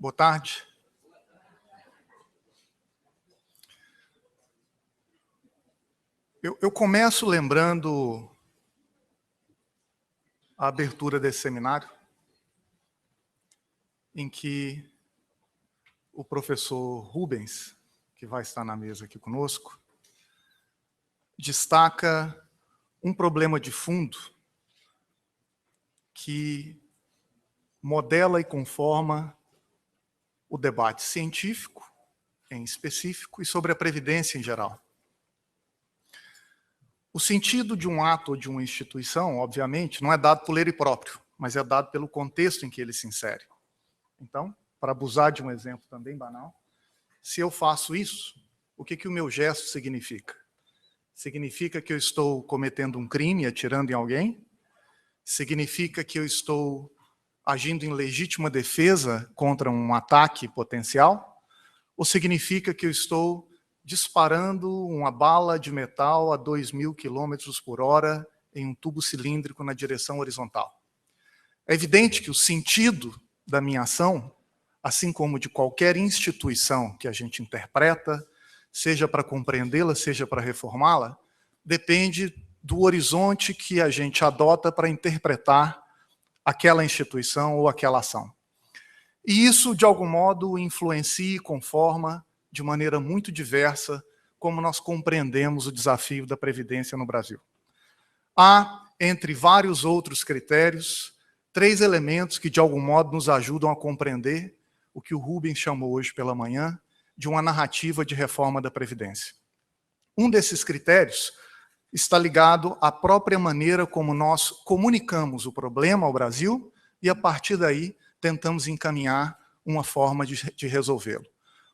Boa tarde. Eu começo lembrando a abertura desse seminário, em que o professor Rubens, que vai estar na mesa aqui conosco, destaca um problema de fundo que modela e conforma o debate científico, em específico, e sobre a Previdência em geral. O sentido de um ato ou de uma instituição, obviamente, não é dado por ele próprio, mas é dado pelo contexto em que ele se insere. Então, para abusar de um exemplo também banal, se eu faço isso, o que o meu gesto significa? Significa que eu estou cometendo um crime, atirando em alguém? Significa que eu estou agindo em legítima defesa contra um ataque potencial? Ou significa que eu estou disparando uma bala de metal a 2.000 km/h em um tubo cilíndrico na direção horizontal? É evidente que o sentido da minha ação, assim como de qualquer instituição que a gente interpreta, seja para compreendê-la, seja para reformá-la, depende do horizonte que a gente adota para interpretar aquela instituição ou aquela ação. E isso, de algum modo, influencia e conforma, de maneira muito diversa, como nós compreendemos o desafio da Previdência no Brasil. Há, entre vários outros critérios, 3 elementos que, de algum modo, nos ajudam a compreender o que o Rubens chamou hoje pela manhã de uma narrativa de reforma da Previdência. Um desses critérios está ligado à própria maneira como nós comunicamos o problema ao Brasil e, a partir daí, tentamos encaminhar uma forma de resolvê-lo.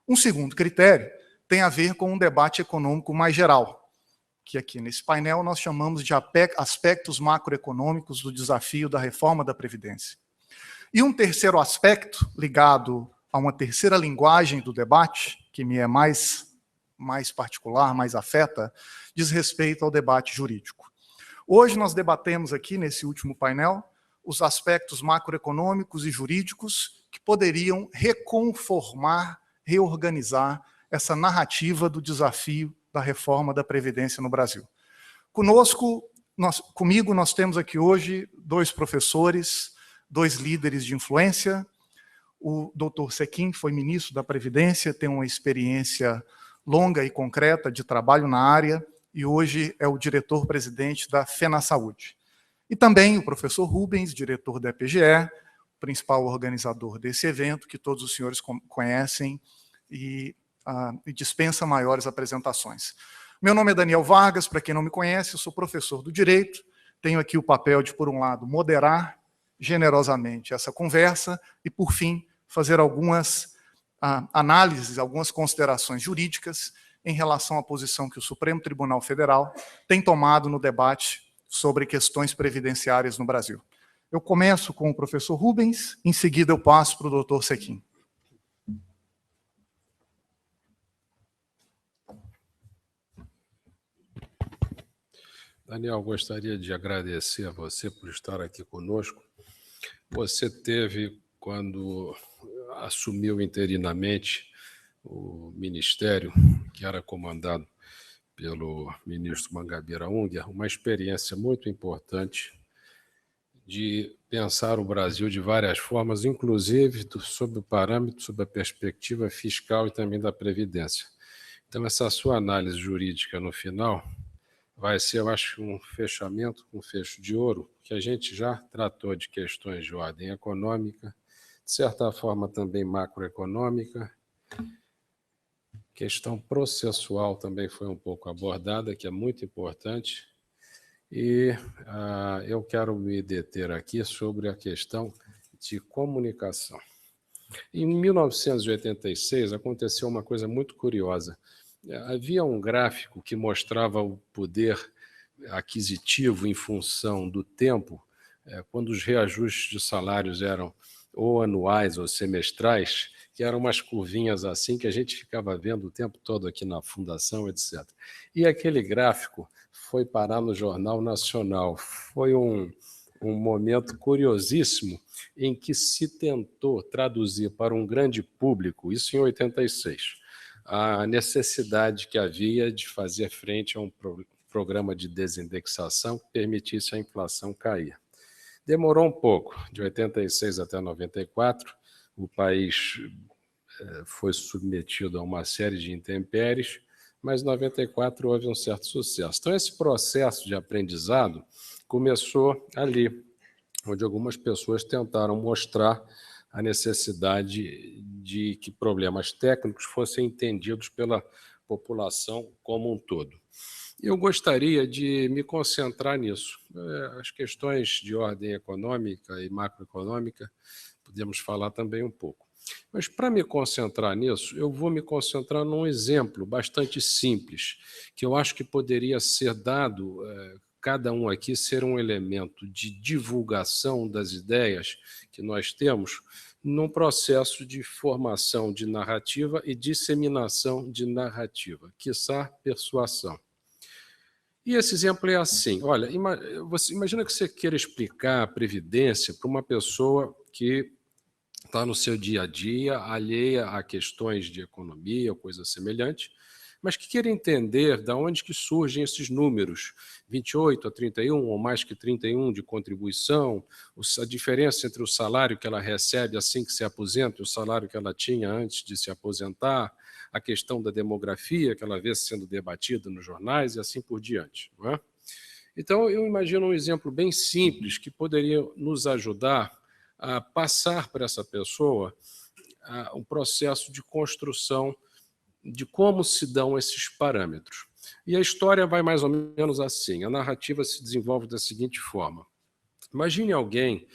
Um segundo critério tem a ver com um debate econômico mais geral, que aqui nesse painel nós chamamos de aspectos macroeconômicos do desafio da reforma da Previdência. E um terceiro aspecto, ligado a uma terceira linguagem do debate, que me é mais particular, mais afeta, diz respeito ao debate jurídico. Hoje nós debatemos aqui, nesse último painel, os aspectos macroeconômicos e jurídicos que poderiam reconformar, reorganizar essa narrativa do desafio da reforma da Previdência no Brasil. Comigo nós temos aqui hoje 2 professores, 2 líderes de influência. O doutor Sequim foi ministro da Previdência, tem uma experiência longa e concreta de trabalho na área e hoje é o diretor-presidente da FenaSaúde. E também o professor Rubens, diretor da EPGE, principal organizador desse evento, que todos os senhores conhecem e dispensa maiores apresentações. Meu nome é Daniel Vargas, para quem não me conhece, eu sou professor do Direito, tenho aqui o papel de, por um lado, moderar generosamente essa conversa e, por fim, fazer algumas análises, algumas considerações jurídicas em relação à posição que o Supremo Tribunal Federal tem tomado no debate sobre questões previdenciárias no Brasil. Eu começo com o professor Rubens, em seguida eu passo para o doutor Sequim. Daniel, gostaria de agradecer a você por estar aqui conosco. Você teve, quando assumiu interinamente o ministério, que era comandado pelo ministro Mangabeira Unger, uma experiência muito importante de pensar o Brasil de várias formas, inclusive sob o parâmetro, sob a perspectiva fiscal e também da Previdência. Então, essa sua análise jurídica no final vai ser, eu acho, um fechamento, um fecho de ouro, que a gente já tratou de questões de ordem econômica, de certa forma também macroeconômica, questão processual também foi um pouco abordada, que é muito importante, e eu quero me deter aqui sobre a questão de comunicação. Em 1986 aconteceu uma coisa muito curiosa. Havia um gráfico que mostrava o poder aquisitivo em função do tempo, quando os reajustes de salários eram ou anuais ou semestrais, que eram umas curvinhas assim que a gente ficava vendo o tempo todo aqui na Fundação, etc. E aquele gráfico foi parar no Jornal Nacional. Foi um um momento curiosíssimo em que se tentou traduzir para um grande público, isso em 86, a necessidade que havia de fazer frente a um programa de desindexação que permitisse a inflação cair. Demorou um pouco, de 86 até 94, o país foi submetido a uma série de intempéries, mas em 94 houve um certo sucesso. Então, esse processo de aprendizado começou ali, onde algumas pessoas tentaram mostrar a necessidade de que problemas técnicos fossem entendidos pela população como um todo. Eu gostaria de me concentrar nisso. As questões de ordem econômica e macroeconômica, podemos falar também um pouco. Mas, para me concentrar nisso, eu vou me concentrar num exemplo bastante simples, que eu acho que poderia ser dado, cada um aqui ser um elemento de divulgação das ideias que nós temos num processo de formação de narrativa e disseminação de narrativa, quiçá persuasão. E esse exemplo é assim, olha, você imagina que você queira explicar a Previdência para uma pessoa que está no seu dia a dia, alheia a questões de economia ou coisa semelhante, mas que queira entender de onde que surgem esses números, 28 a 31 ou mais que 31 de contribuição, a diferença entre o salário que ela recebe assim que se aposenta e o salário que ela tinha antes de se aposentar, a questão da demografia que ela vê sendo debatida nos jornais e assim por diante. Não é? Então, eu imagino um exemplo bem simples que poderia nos ajudar a passar para essa pessoa um processo de construção de como se dão esses parâmetros. E a história vai mais ou menos assim, a narrativa se desenvolve da seguinte forma. Imagine alguém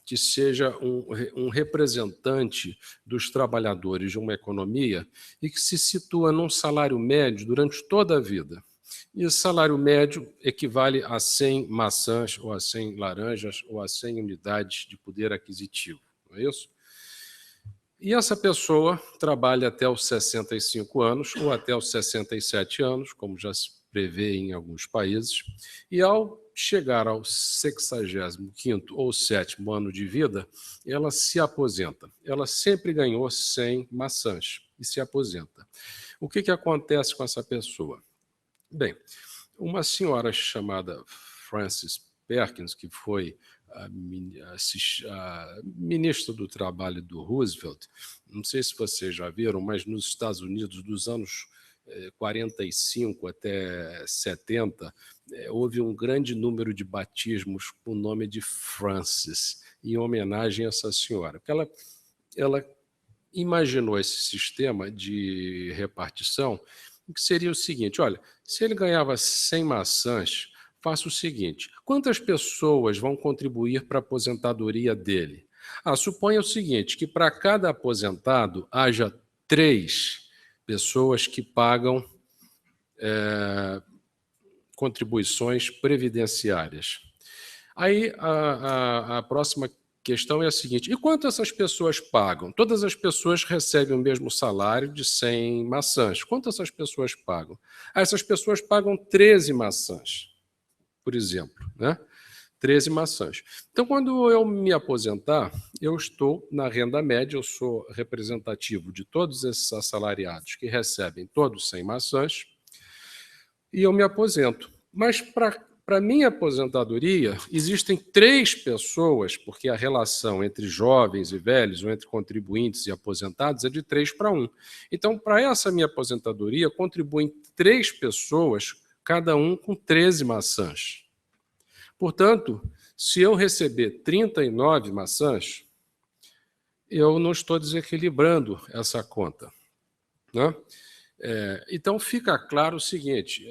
que seja um representante dos trabalhadores de uma economia e que se situa num salário médio durante toda a vida. E esse salário médio equivale a 100 maçãs, ou a 100 laranjas, ou a 100 unidades de poder aquisitivo, não é isso? E essa pessoa trabalha até os 65 anos, ou até os 67 anos, como já se prevê em alguns países, e ao chegar ao 65º ou 7º ano de vida, ela se aposenta. Ela sempre ganhou 100 maçãs e se aposenta. O que acontece com essa pessoa? Bem, uma senhora chamada Frances Perkins, que foi a ministra do Trabalho do Roosevelt, não sei se vocês já viram, mas nos Estados Unidos, dos anos 45 até 70, houve um grande número de batismos com o nome de Frances, em homenagem a essa senhora. Porque ela imaginou esse sistema de repartição, que seria o seguinte, olha, se ele ganhava 100 maçãs, faça o seguinte, quantas pessoas vão contribuir para a aposentadoria dele? Suponha o seguinte, que para cada aposentado haja 3 pessoas que pagam contribuições previdenciárias. Aí a próxima questão é a seguinte, e quanto essas pessoas pagam? Todas as pessoas recebem o mesmo salário de 100 maçãs. Quanto essas pessoas pagam? Essas pessoas pagam 13 maçãs, por exemplo, né? 13 maçãs. Então, quando eu me aposentar, eu estou na renda média, eu sou representativo de todos esses assalariados que recebem todos 100 maçãs, e eu me aposento. Mas, para minha aposentadoria, existem 3 pessoas, porque a relação entre jovens e velhos, ou entre contribuintes e aposentados, é de 3 para 1. Então, para essa minha aposentadoria, contribuem 3 pessoas, cada um com 13 maçãs. Portanto, se eu receber 39 maçãs, eu não estou desequilibrando essa conta, né? Então, fica claro o seguinte,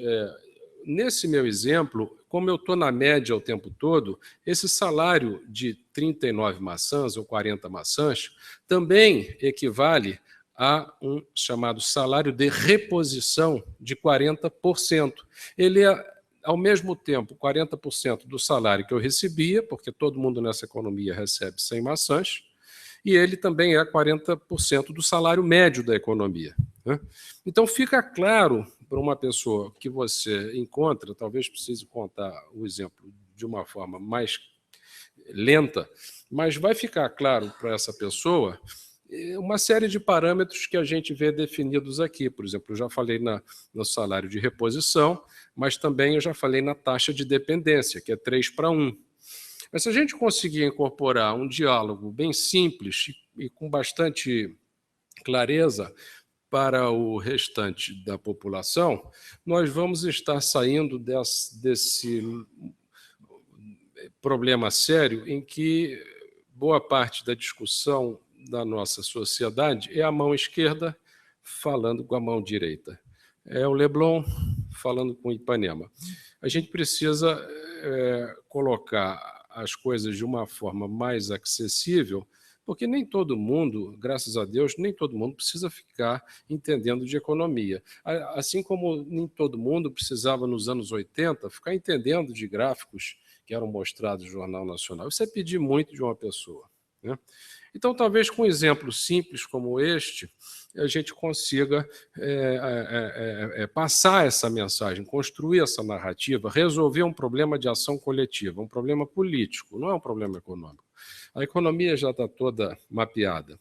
nesse meu exemplo, como eu estou na média o tempo todo, esse salário de 39 maçãs ou 40 maçãs também equivale a um chamado salário de reposição de 40%. Ele é, ao mesmo tempo, 40% do salário que eu recebia, porque todo mundo nessa economia recebe 100 maçãs, e ele também é 40% do salário médio da economia, né? Então, fica claro para uma pessoa que você encontra, talvez precise contar o exemplo de uma forma mais lenta, mas vai ficar claro para essa pessoa uma série de parâmetros que a gente vê definidos aqui. Por exemplo, eu já falei no salário de reposição, mas também eu já falei na taxa de dependência, que é 3:1. Mas se a gente conseguir incorporar um diálogo bem simples e com bastante clareza para o restante da população, nós vamos estar saindo desse problema sério em que boa parte da discussão da nossa sociedade é a mão esquerda falando com a mão direita. É o Leblon falando com o Ipanema. A gente precisa colocar as coisas de uma forma mais acessível, porque nem todo mundo, graças a Deus, nem todo mundo precisa ficar entendendo de economia. Assim como nem todo mundo precisava, nos anos 80, ficar entendendo de gráficos que eram mostrados no Jornal Nacional. Isso é pedir muito de uma pessoa, né? Então, talvez com um exemplo simples como este, a gente consiga passar essa mensagem, construir essa narrativa, resolver um problema de ação coletiva, um problema político, não é um problema econômico. A economia já está toda mapeada.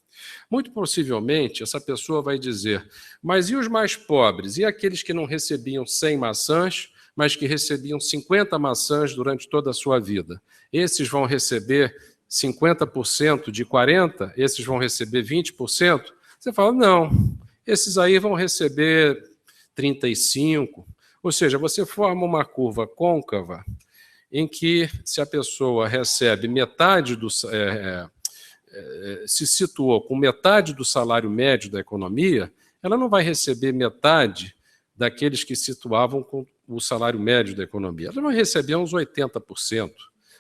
Muito possivelmente, essa pessoa vai dizer, mas e os mais pobres? E aqueles que não recebiam 100 maçãs, mas que recebiam 50 maçãs durante toda a sua vida? Esses vão receber 50% de 40%? Esses vão receber 20%? Você fala, não, esses aí vão receber 35%. Ou seja, você forma uma curva côncava em que, se a pessoa recebe metade se situou com metade do salário médio da economia, ela não vai receber metade daqueles que situavam com o salário médio da economia. Ela vai receber uns 80%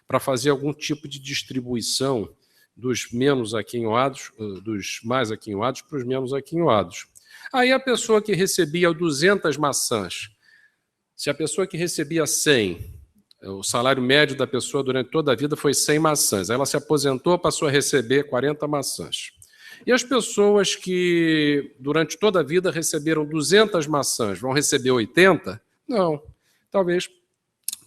para fazer algum tipo de distribuição dos menos aquinhoados, dos mais aquinhoados para os menos aquinhoados. Aí a pessoa que recebia 200 maçãs, se a pessoa que recebia 100, o salário médio da pessoa durante toda a vida foi 100 maçãs. Ela se aposentou, passou a receber 40 maçãs. E as pessoas que durante toda a vida receberam 200 maçãs vão receber 80? Não. Talvez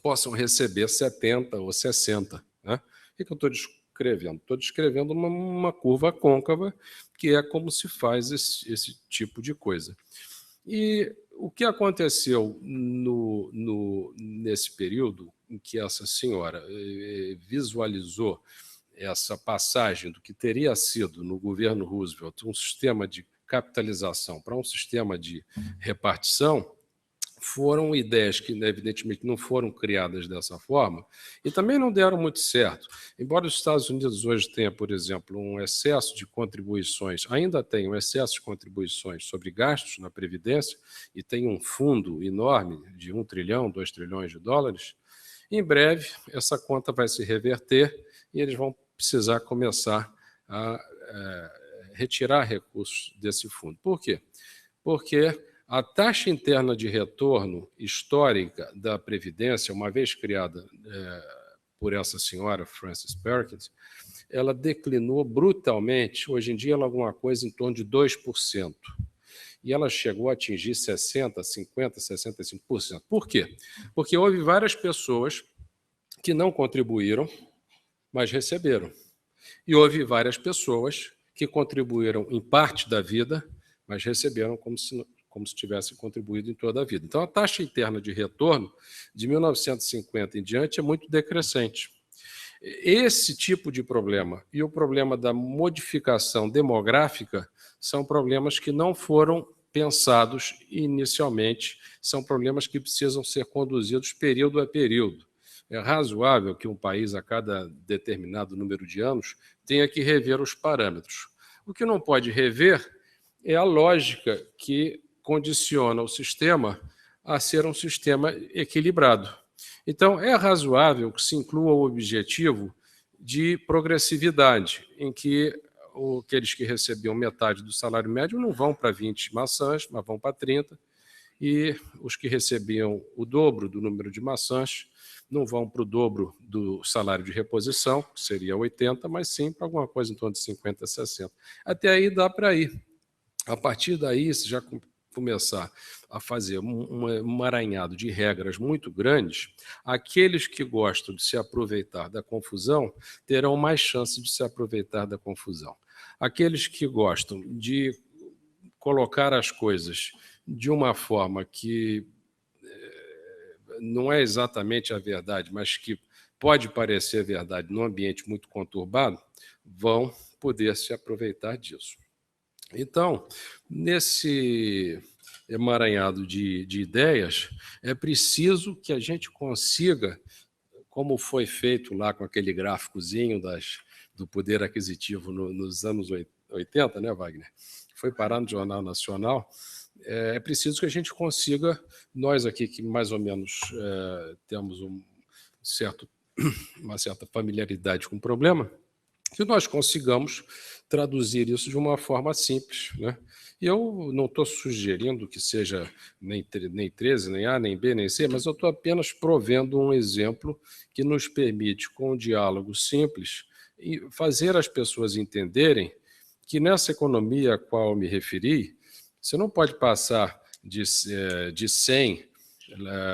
possam receber 70 ou 60. Né? O que eu estou descrevendo? Estou descrevendo uma curva côncava, que é como se faz esse tipo de coisa. E o que aconteceu nesse período em que essa senhora visualizou essa passagem do que teria sido, no governo Roosevelt, um sistema de capitalização para um sistema de repartição, foram ideias que, evidentemente, não foram criadas dessa forma e também não deram muito certo. Embora os Estados Unidos hoje tenha, por exemplo, um excesso de contribuições, ainda tem um excesso de contribuições sobre gastos na Previdência e tem um fundo enorme de 1 trilhão, 2 trilhões de dólares, em breve essa conta vai se reverter e eles vão precisar começar a retirar recursos desse fundo. Por quê? Porque a taxa interna de retorno histórica da Previdência, uma vez criada por essa senhora, Frances Perkins, ela declinou brutalmente. Hoje em dia, ela é alguma coisa em torno de 2%. E ela chegou a atingir 60%, 50%, 65%. Por quê? Porque houve várias pessoas que não contribuíram, mas receberam. E houve várias pessoas que contribuíram em parte da vida, mas receberam como se tivessem contribuído em toda a vida. Então, a taxa interna de retorno, de 1950 em diante, é muito decrescente. Esse tipo de problema e o problema da modificação demográfica são problemas que não foram pensados inicialmente, são problemas que precisam ser conduzidos período a período. É razoável que um país, a cada determinado número de anos, tenha que rever os parâmetros. O que não pode rever é a lógica que condiciona o sistema a ser um sistema equilibrado. Então, é razoável que se inclua o objetivo de progressividade, em que aqueles que recebiam metade do salário médio não vão para 20 maçãs, mas vão para 30, e os que recebiam o dobro do número de maçãs não vão para o dobro do salário de reposição, que seria 80, mas sim para alguma coisa em torno de 50, 60. Até aí dá para ir. A partir daí, você já começar a fazer um emaranhado de regras muito grandes, aqueles que gostam de se aproveitar da confusão terão mais chance de se aproveitar da confusão. Aqueles que gostam de colocar as coisas de uma forma que não é exatamente a verdade, mas que pode parecer verdade num ambiente muito conturbado, vão poder se aproveitar disso. Então, nesse emaranhado de ideias, é preciso que a gente consiga, como foi feito lá com aquele gráficozinho do poder aquisitivo nos anos 80, né, Wagner? Foi parar no Jornal Nacional. É preciso que a gente consiga, nós aqui que mais ou menos temos uma certa familiaridade com o problema, que nós consigamos traduzir isso de uma forma simples, né? E eu não estou sugerindo que seja nem 13, nem A, nem B, nem C, mas eu estou apenas provendo um exemplo que nos permite, com um diálogo simples, fazer as pessoas entenderem que nessa economia a qual eu me referi, você não pode passar de 100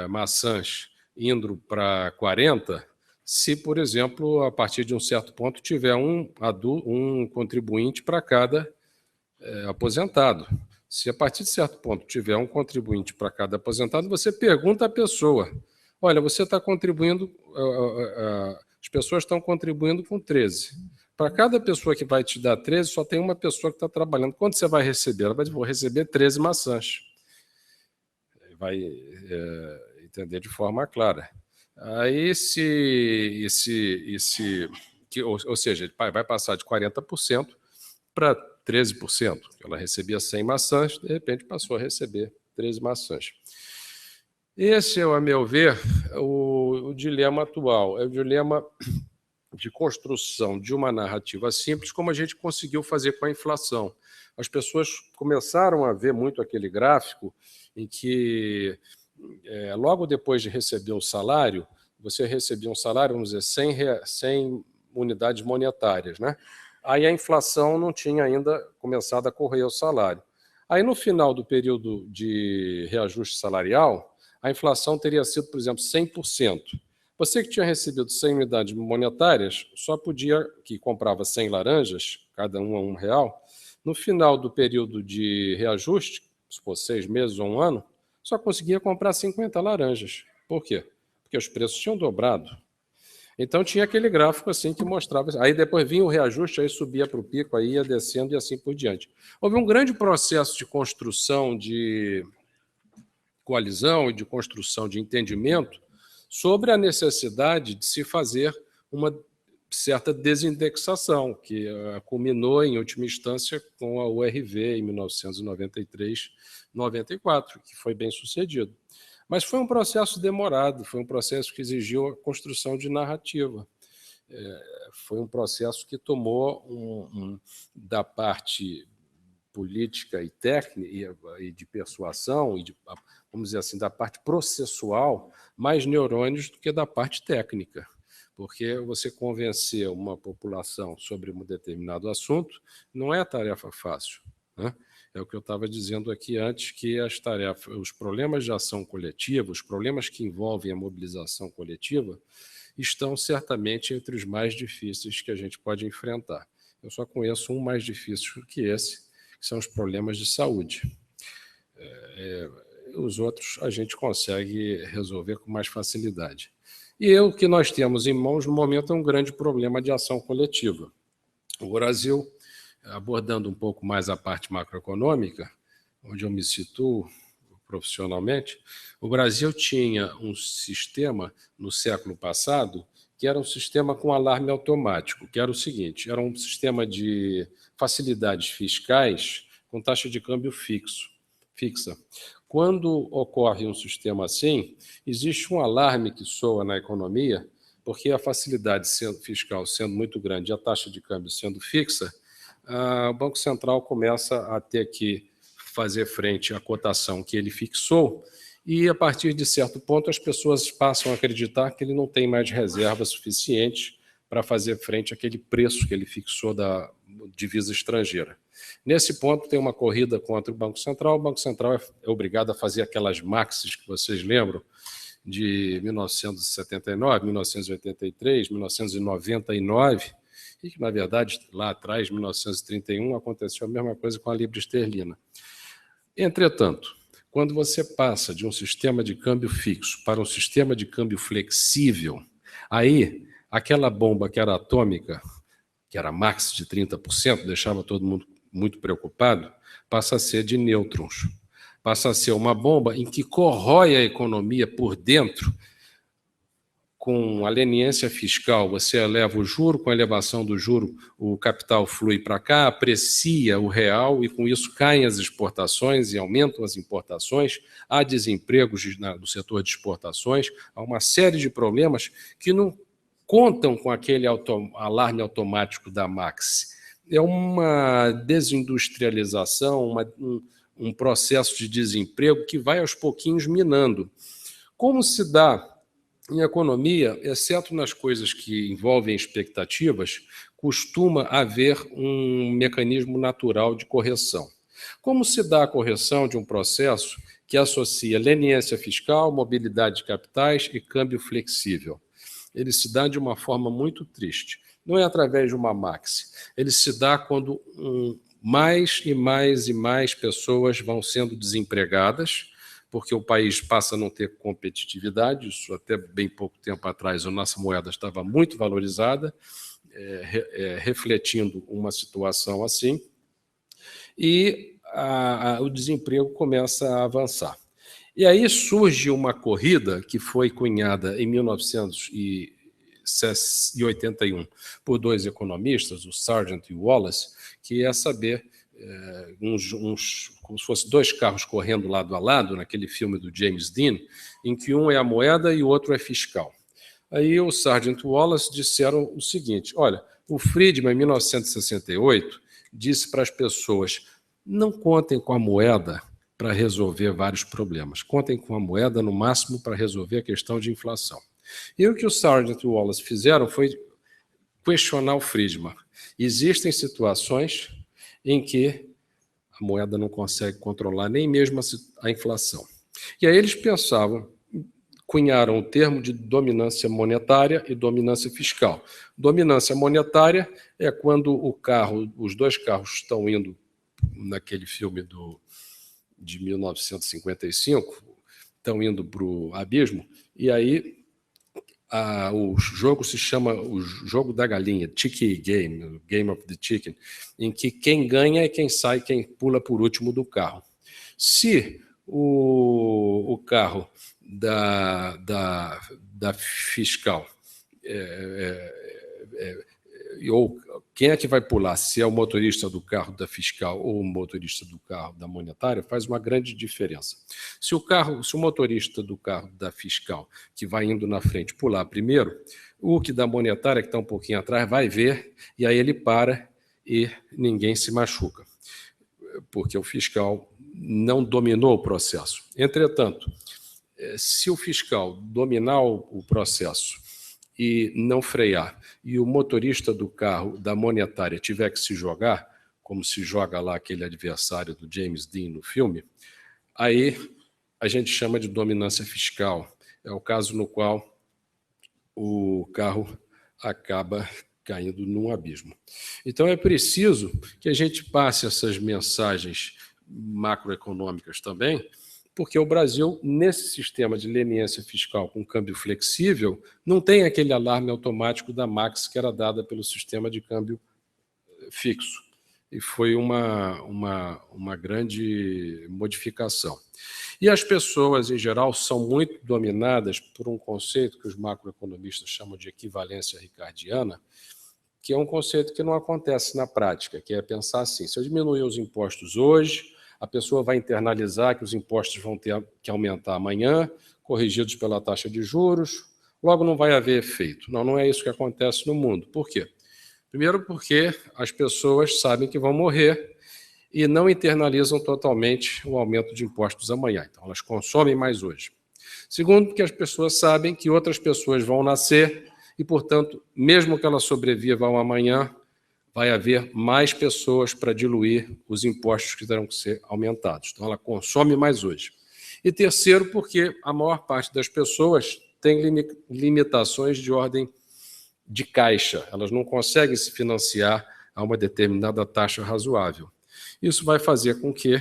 maçãs indo para 40 se, por exemplo, a partir de um certo ponto tiver um contribuinte para cada aposentado. Se a partir de certo ponto tiver um contribuinte para cada aposentado, você pergunta à pessoa, olha, você está contribuindo, as pessoas estão contribuindo com 13. Para cada pessoa que vai te dar 13, só tem uma pessoa que está trabalhando. Quanto você vai receber? Ela vai dizer, vou receber 13 maçãs. Vai entender de forma clara. Aí, ou seja, vai passar de 40% para 13%. Ela recebia 100 maçãs, de repente passou a receber 13 maçãs. Esse é, a meu ver, o dilema atual. É o dilema de construção de uma narrativa simples, como a gente conseguiu fazer com a inflação. As pessoas começaram a ver muito aquele gráfico em que, logo depois de receber o salário, você recebia um salário, vamos dizer, 100 unidades monetárias, né? Aí a inflação não tinha ainda começado a correr o salário. Aí, no final do período de reajuste salarial, a inflação teria sido, por exemplo, 100%. Você que tinha recebido 100 unidades monetárias, só podia, que comprava 100 laranjas, cada uma R$1, no final do período de reajuste, se fosse 6 meses ou 1 ano, só conseguia comprar 50 laranjas. Por quê? Porque os preços tinham dobrado. Então tinha aquele gráfico assim que mostrava. Aí depois vinha o reajuste, aí subia para o pico, aí ia descendo e assim por diante. Houve um grande processo de construção de coalizão e de construção de entendimento sobre a necessidade de se fazer uma certa desindexação, que culminou, em última instância, com a URV em 1993-94, que foi bem sucedido. Mas foi um processo demorado, foi um processo que exigiu a construção de narrativa. Foi um processo que tomou da parte política e técnica e de persuasão, vamos dizer assim, da parte processual, mais neurônios do que da parte técnica. Porque você convencer uma população sobre um determinado assunto não é tarefa fácil, né? É o que eu estava dizendo aqui antes, que os problemas de ação coletiva, os problemas que envolvem a mobilização coletiva, estão certamente entre os mais difíceis que a gente pode enfrentar. Eu só conheço um mais difícil que esse, que são os problemas de saúde. Os outros a gente consegue resolver com mais facilidade. E o que nós temos em mãos, no momento, é um grande problema de ação coletiva. O Brasil, abordando um pouco mais a parte macroeconômica, onde eu me situo profissionalmente, o Brasil tinha um sistema, no século passado, que era um sistema com alarme automático, que era o seguinte, era um sistema de facilidades fiscais com taxa de câmbio fixa. Quando ocorre um sistema assim, existe um alarme que soa na economia, porque a facilidade fiscal sendo muito grande e a taxa de câmbio sendo fixa, o Banco Central começa a ter que fazer frente à cotação que ele fixou e, a partir de certo ponto, as pessoas passam a acreditar que ele não tem mais reservas suficientes para fazer frente àquele preço que ele fixou da divisa estrangeira. Nesse ponto, tem uma corrida contra o Banco Central é obrigado a fazer aquelas maxes que vocês lembram, de 1979, 1983, 1999, e que, na verdade, lá atrás, 1931, aconteceu a mesma coisa com a libra esterlina. Entretanto, quando você passa de um sistema de câmbio fixo para um sistema de câmbio flexível, aí, aquela bomba que era atômica, que era max de 30%, deixava todo mundo muito preocupado, passa a ser de nêutrons. Passa a ser uma bomba em que corrói a economia por dentro. Com a leniência fiscal, você eleva o juro, com a elevação do juro, o capital flui para cá, aprecia o real e, com isso, caem as exportações e aumentam as importações. Há desempregos no setor de exportações, há uma série de problemas que não contam com aquele alarme automático da Max. É uma desindustrialização, um processo de desemprego que vai aos pouquinhos minando. Como se dá em economia, exceto nas coisas que envolvem expectativas, costuma haver um mecanismo natural de correção. Como se dá a correção de um processo que associa leniência fiscal, mobilidade de capitais e câmbio flexível? Ele se dá de uma forma muito triste. Não é através de uma maxi. Ele se dá quando mais e mais e mais pessoas vão sendo desempregadas, porque o país passa a não ter competitividade. Isso até bem pouco tempo atrás a nossa moeda estava muito valorizada, refletindo uma situação assim, e o desemprego começa a avançar. E aí surge uma corrida que foi cunhada em 1981 por dois economistas, o Sargent e o Wallace, que é saber, como se fossem dois carros correndo lado a lado, naquele filme do James Dean, em que um é a moeda e o outro é fiscal. Aí o Sargent e o Wallace disseram o seguinte: olha, o Friedman, em 1968, disse para as pessoas: não contem com a moeda para resolver vários problemas. Contem com a moeda, no máximo, para resolver a questão de inflação. E o que o Sargent e o Wallace fizeram foi questionar o Friedman. Existem situações em que a moeda não consegue controlar nem mesmo a inflação. E aí eles pensavam, cunharam o termo de dominância monetária e dominância fiscal. Dominância monetária é quando os dois carros estão indo, naquele filme de 1955, estão indo para o abismo, e aí o jogo se chama o jogo da galinha, Chicken Game, Game of the Chicken, em que quem ganha é quem sai, quem pula por último do carro. Se o carro da fiscal ou quem é que vai pular, se é o motorista do carro da fiscal ou o motorista do carro da monetária, faz uma grande diferença. Se o motorista do carro da fiscal, que vai indo na frente, pular primeiro, o que da monetária, que está um pouquinho atrás, vai ver, e aí ele para e ninguém se machuca, porque o fiscal não dominou o processo. Entretanto, se o fiscal dominar o processo e não frear, e o motorista do carro da monetária tiver que se jogar, como se joga lá aquele adversário do James Dean no filme, aí a gente chama de dominância fiscal. É o caso no qual o carro acaba caindo num abismo. Então é preciso que a gente passe essas mensagens macroeconômicas também, porque o Brasil, nesse sistema de leniência fiscal com câmbio flexível, não tem aquele alarme automático da Max que era dada pelo sistema de câmbio fixo. E foi uma grande modificação. E as pessoas, em geral, são muito dominadas por um conceito que os macroeconomistas chamam de equivalência ricardiana, que é um conceito que não acontece na prática, que é pensar assim: se eu diminuir os impostos hoje, a pessoa vai internalizar que os impostos vão ter que aumentar amanhã, corrigidos pela taxa de juros, logo não vai haver efeito. Não é isso que acontece no mundo. Por quê? Primeiro, porque as pessoas sabem que vão morrer e não internalizam totalmente o aumento de impostos amanhã. Então, elas consomem mais hoje. Segundo, porque as pessoas sabem que outras pessoas vão nascer e, portanto, mesmo que elas sobrevivam amanhã, vai haver mais pessoas para diluir os impostos que terão que ser aumentados. Então, ela consome mais hoje. E terceiro, porque a maior parte das pessoas tem limitações de ordem de caixa. Elas não conseguem se financiar a uma determinada taxa razoável. Isso vai fazer com que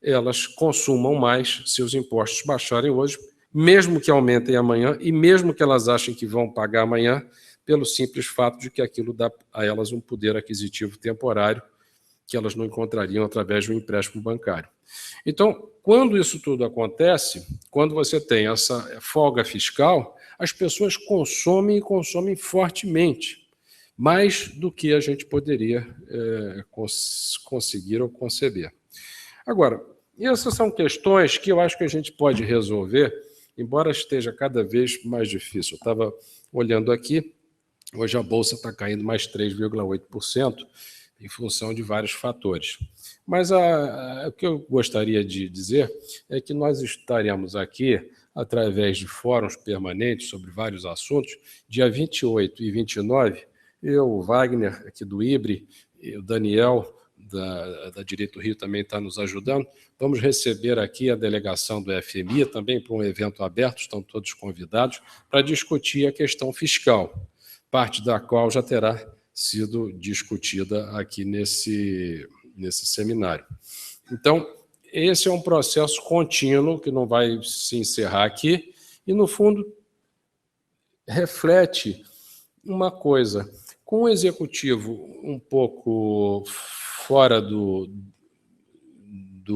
elas consumam mais se os impostos baixarem hoje, mesmo que aumentem amanhã e mesmo que elas achem que vão pagar amanhã, pelo simples fato de que aquilo dá a elas um poder aquisitivo temporário que elas não encontrariam através de um empréstimo bancário. Então, quando isso tudo acontece, quando você tem essa folga fiscal, as pessoas consomem e consomem fortemente, mais do que a gente poderia conseguir ou conceber. Agora, essas são questões que eu acho que a gente pode resolver, embora esteja cada vez mais difícil. Eu estava olhando aqui, hoje a Bolsa está caindo mais 3,8%, em função de vários fatores. Mas o que eu gostaria de dizer é que nós estaremos aqui, através de fóruns permanentes sobre vários assuntos, dia 28 e 29, eu, o Wagner, aqui do IBRE, e o Daniel, da Direito Rio, também está nos ajudando. Vamos receber aqui a delegação do FMI, também para um evento aberto, estão todos convidados, para discutir a questão fiscal, parte da qual já terá sido discutida aqui nesse seminário. Então, esse é um processo contínuo que não vai se encerrar aqui e, no fundo, reflete uma coisa. Com o executivo um pouco fora do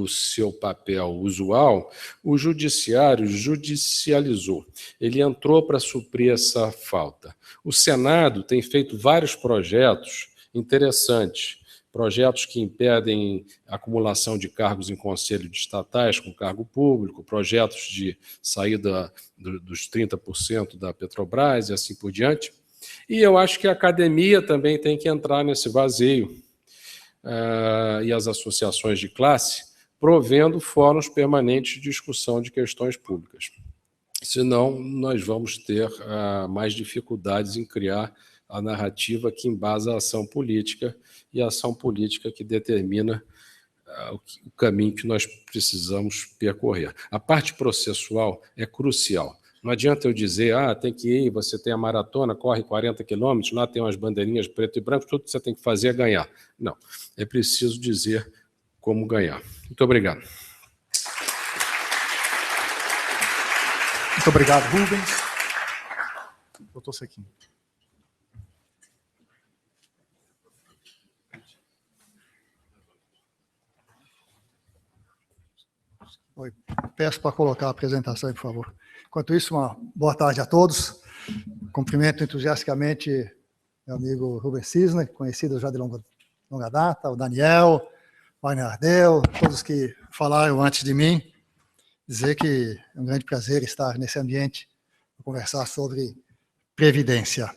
seu papel usual, o judiciário judicializou. Ele entrou para suprir essa falta. O Senado tem feito vários projetos interessantes, projetos que impedem a acumulação de cargos em conselho de estatais com cargo público, projetos de saída dos 30% da Petrobras e assim por diante. E eu acho que a academia também tem que entrar nesse vazio, e as associações de classe, provendo fóruns permanentes de discussão de questões públicas. Senão, nós vamos ter mais dificuldades em criar a narrativa que embasa a ação política e a ação política que determina o caminho que nós precisamos percorrer. A parte processual é crucial. Não adianta eu dizer, tem que ir, você tem a maratona, corre 40 quilômetros, lá tem umas bandeirinhas preto e branco, tudo que você tem que fazer é ganhar. Não, é preciso dizer como ganhar. Muito obrigado. Muito obrigado, Rubens. Doutor Sequim. Oi. Peço para colocar a apresentação aí, por favor. Enquanto isso, uma boa tarde a todos. Cumprimento entusiasticamente meu amigo Rubens Cisner, conhecido já de longa data, o Daniel, o Wagner Ardel, todos que falaram antes de mim. Dizer que é um grande prazer estar nesse ambiente para conversar sobre previdência.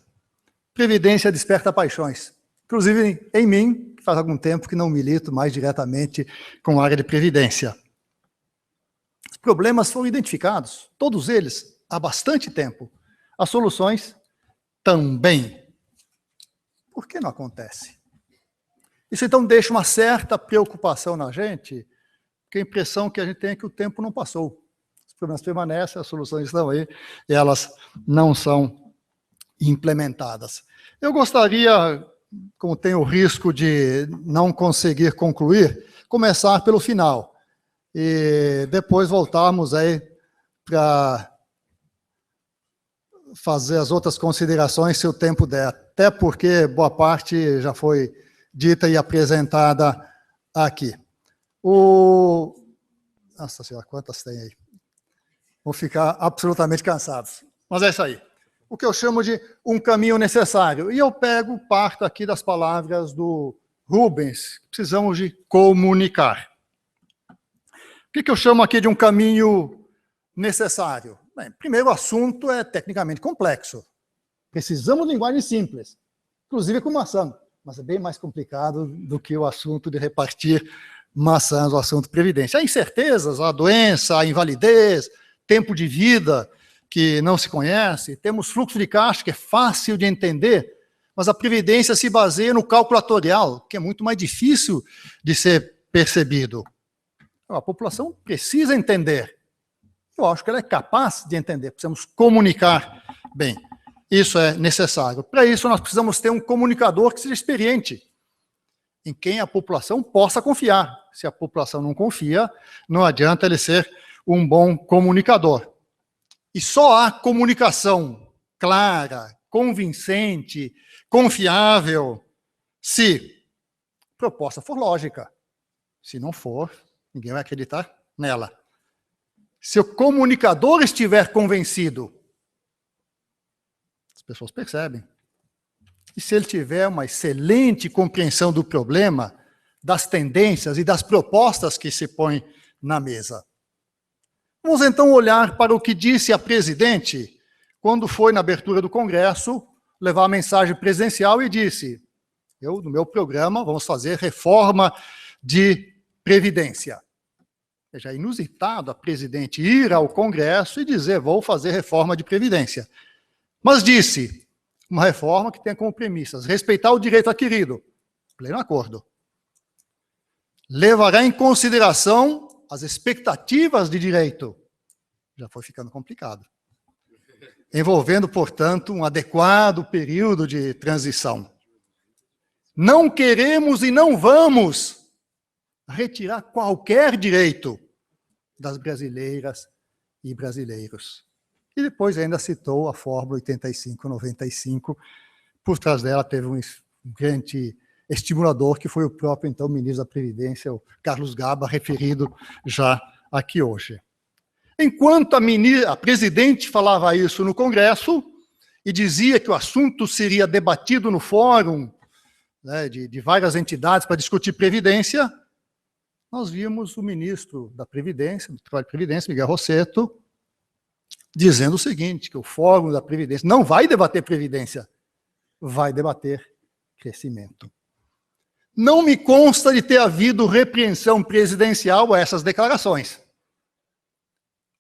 Previdência desperta paixões. Inclusive em mim, que faz algum tempo que não milito mais diretamente com a área de previdência. Os problemas foram identificados, todos eles, há bastante tempo. As soluções também. Por que não acontece? Isso, então, deixa uma certa preocupação na gente, porque a impressão que a gente tem é que o tempo não passou. Os problemas permanecem, as soluções estão aí, e elas não são implementadas. Eu gostaria, como tenho o risco de não conseguir concluir, começar pelo final. E depois voltarmos aí para fazer as outras considerações, se o tempo der. Até porque boa parte já foi dita e apresentada aqui. Nossa senhora, quantas tem aí? Vão ficar absolutamente cansados. Mas é isso aí. O que eu chamo de um caminho necessário. E eu parto aqui das palavras do Rubens, precisamos de comunicar. O que eu chamo aqui de um caminho necessário? Bem, primeiro, o assunto é tecnicamente complexo. Precisamos de linguagem simples, inclusive com maçã, mas é bem mais complicado do que o assunto de repartir maçãs, o assunto previdência. Há incertezas, a doença, a invalidez, tempo de vida que não se conhece, temos fluxo de caixa que é fácil de entender, mas a previdência se baseia no cálculo atorial, que é muito mais difícil de ser percebido. A população precisa entender. Eu acho que ela é capaz de entender, precisamos comunicar bem. Isso é necessário. Para isso, nós precisamos ter um comunicador que seja experiente, em quem a população possa confiar. Se a população não confia, não adianta ele ser um bom comunicador. E só há comunicação clara, convincente, confiável, se a proposta for lógica. Se não for, ninguém vai acreditar nela. Se o comunicador estiver convencido, as pessoas percebem. E se ele tiver uma excelente compreensão do problema, das tendências e das propostas que se põem na mesa. Vamos então olhar para o que disse a presidente quando foi na abertura do Congresso levar a mensagem presidencial e disse: no meu programa, vamos fazer reforma de Previdência. É já inusitado a presidente ir ao Congresso e dizer: vou fazer reforma de Previdência. Mas disse, uma reforma que tenha como premissas respeitar o direito adquirido, pleno acordo. Levará em consideração as expectativas de direito. Já foi ficando complicado. Envolvendo, portanto, um adequado período de transição. Não queremos e não vamos retirar qualquer direito das brasileiras e brasileiros. E depois ainda citou a Fórmula 8595. Por trás dela teve um grande estimulador, que foi o próprio, então, ministro da Previdência, o Carlos Gaba, referido já aqui hoje. Enquanto a presidente falava isso no Congresso e dizia que o assunto seria debatido no fórum, né, de várias entidades para discutir Previdência, nós vimos o ministro da Previdência, do Trabalho e Previdência, Miguel Rossetto, dizendo o seguinte, que o Fórum da Previdência não vai debater Previdência, vai debater crescimento. Não me consta de ter havido repreensão presidencial a essas declarações.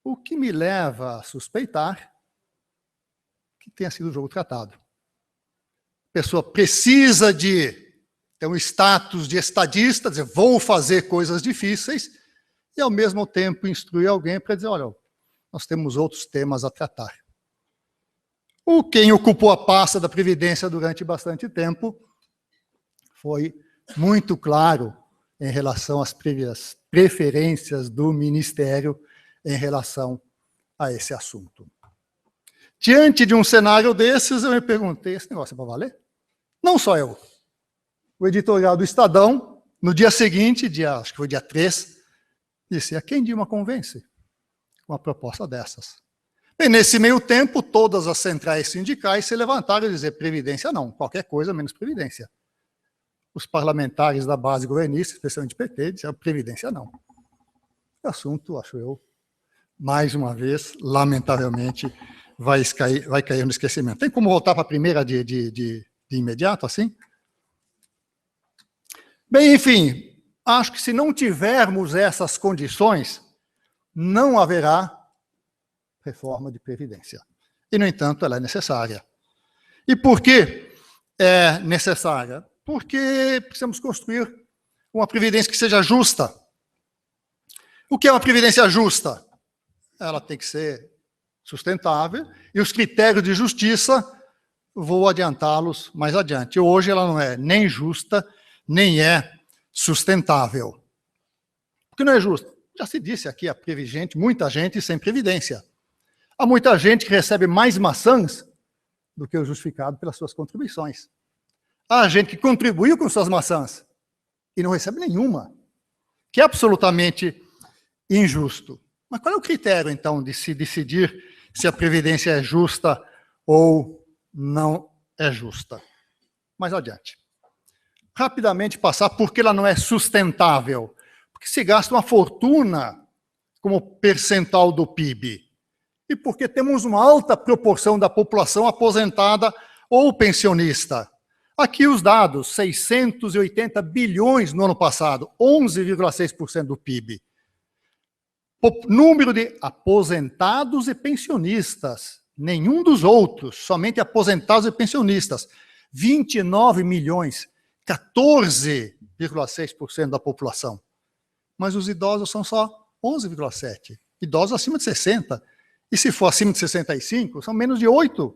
O que me leva a suspeitar que tenha sido o jogo tratado. A pessoa precisa de ter um status de estadista, dizer, vou fazer coisas difíceis, e ao mesmo tempo instruir alguém para dizer, olha, nós temos outros temas a tratar. Quem ocupou a pasta da Previdência durante bastante tempo foi muito claro em relação às preferências do Ministério em relação a esse assunto. Diante de um cenário desses, eu me perguntei, esse negócio é para valer? Não só eu. O editorial do Estadão, no dia seguinte, acho que foi dia 3, disse, a quem Dilma convence com uma proposta dessas? Bem, nesse meio tempo, todas as centrais sindicais se levantaram e dizer, Previdência não, qualquer coisa menos Previdência. Os parlamentares da base governista, especialmente PT, disseram, Previdência não. O assunto, acho eu, mais uma vez, lamentavelmente, vai cair no esquecimento. Tem como voltar para a primeira de imediato, assim? Bem, enfim, acho que se não tivermos essas condições, não haverá reforma de Previdência. E, no entanto, ela é necessária. E por que é necessária? Porque precisamos construir uma Previdência que seja justa. O que é uma Previdência justa? Ela tem que ser sustentável, e os critérios de justiça, vou adiantá-los mais adiante. Hoje ela não é nem justa, nem é sustentável. Por que não é justa? Já se disse aqui, muita gente sem previdência. Há muita gente que recebe mais maçãs do que o justificado pelas suas contribuições. Há gente que contribuiu com suas maçãs e não recebe nenhuma, que é absolutamente injusto. Mas qual é o critério, então, de se decidir se a Previdência é justa ou não é justa? Mais adiante. Rapidamente passar por que ela não é sustentável. Porque se gasta uma fortuna como percentual do PIB. E porque temos uma alta proporção da população aposentada ou pensionista. Aqui os dados, 680 bilhões no ano passado, 11,6% do PIB. O número de aposentados e pensionistas, nenhum dos outros, somente aposentados e pensionistas, 29 milhões, 14,6% da população. Mas os idosos são só 11,7%. Idosos acima de 60. E se for acima de 65, são menos de 8%.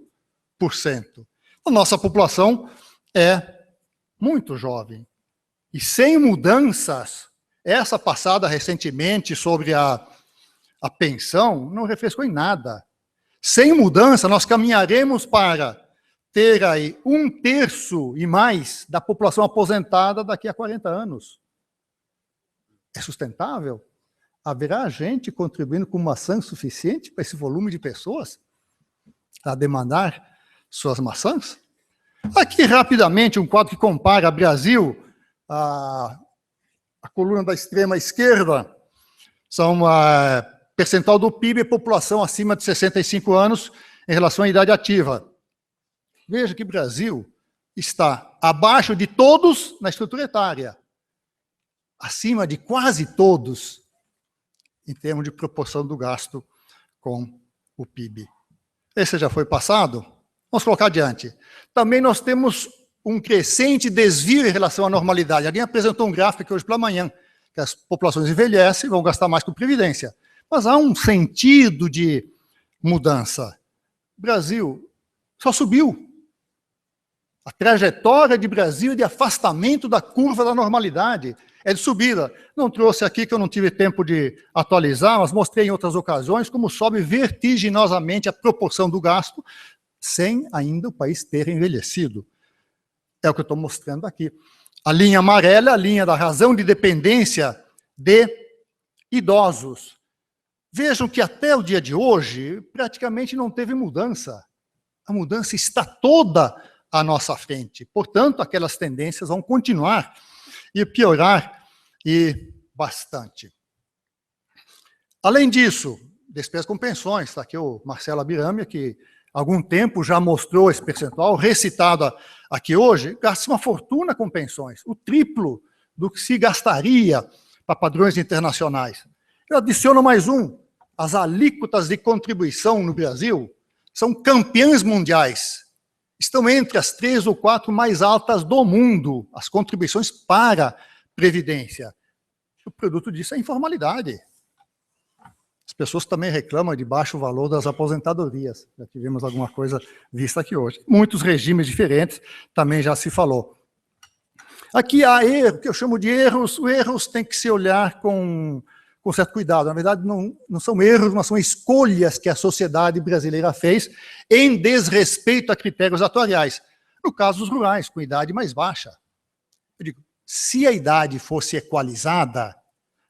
A nossa população é muito jovem. E sem mudanças, essa passada recentemente sobre a pensão não refrescou em nada. Sem mudança, nós caminharemos para ter aí 1/3 e mais da população aposentada daqui a 40 anos. É sustentável? Haverá gente contribuindo com maçã suficiente para esse volume de pessoas a demandar suas maçãs? Aqui, rapidamente, um quadro que compara Brasil, a coluna da extrema esquerda, são a percentual do PIB e população acima de 65 anos em relação à idade ativa. Veja que o Brasil está abaixo de todos na estrutura etária, acima de quase todos em termos de proporção do gasto com o PIB. Esse já foi passado? Vamos colocar adiante. Também nós temos um crescente desvio em relação à normalidade. Alguém apresentou um gráfico aqui hoje pela manhã, que as populações envelhecem e vão gastar mais com previdência. Mas há um sentido de mudança. O Brasil só subiu. A trajetória de Brasil é de afastamento da curva da normalidade. É de subida. Não trouxe aqui, que eu não tive tempo de atualizar, mas mostrei em outras ocasiões como sobe vertiginosamente a proporção do gasto, sem ainda o país ter envelhecido. É o que eu estou mostrando aqui. A linha amarela é a linha da razão de dependência de idosos. Vejam que até o dia de hoje, praticamente não teve mudança. A mudança está toda à nossa frente. Portanto, aquelas tendências vão continuar e piorar, e bastante. Além disso, despesas com pensões, está aqui o Marcelo Abirame, que há algum tempo já mostrou esse percentual, recitado aqui hoje, gasta uma fortuna com pensões, o triplo do que se gastaria para padrões internacionais. Eu adiciono mais um, as alíquotas de contribuição no Brasil são campeãs mundiais. Estão entre as 3 ou 4 mais altas do mundo, as contribuições para a Previdência. O produto disso é a informalidade. As pessoas também reclamam de baixo valor das aposentadorias. Já tivemos alguma coisa vista aqui hoje. Muitos regimes diferentes, também já se falou. Aqui há erro, que eu chamo de erros. Os erros têm que se olhar com certo cuidado. Na verdade, não são erros, mas são escolhas que a sociedade brasileira fez em desrespeito a critérios atuariais. No caso dos rurais, com idade mais baixa. Eu digo, se a idade fosse equalizada,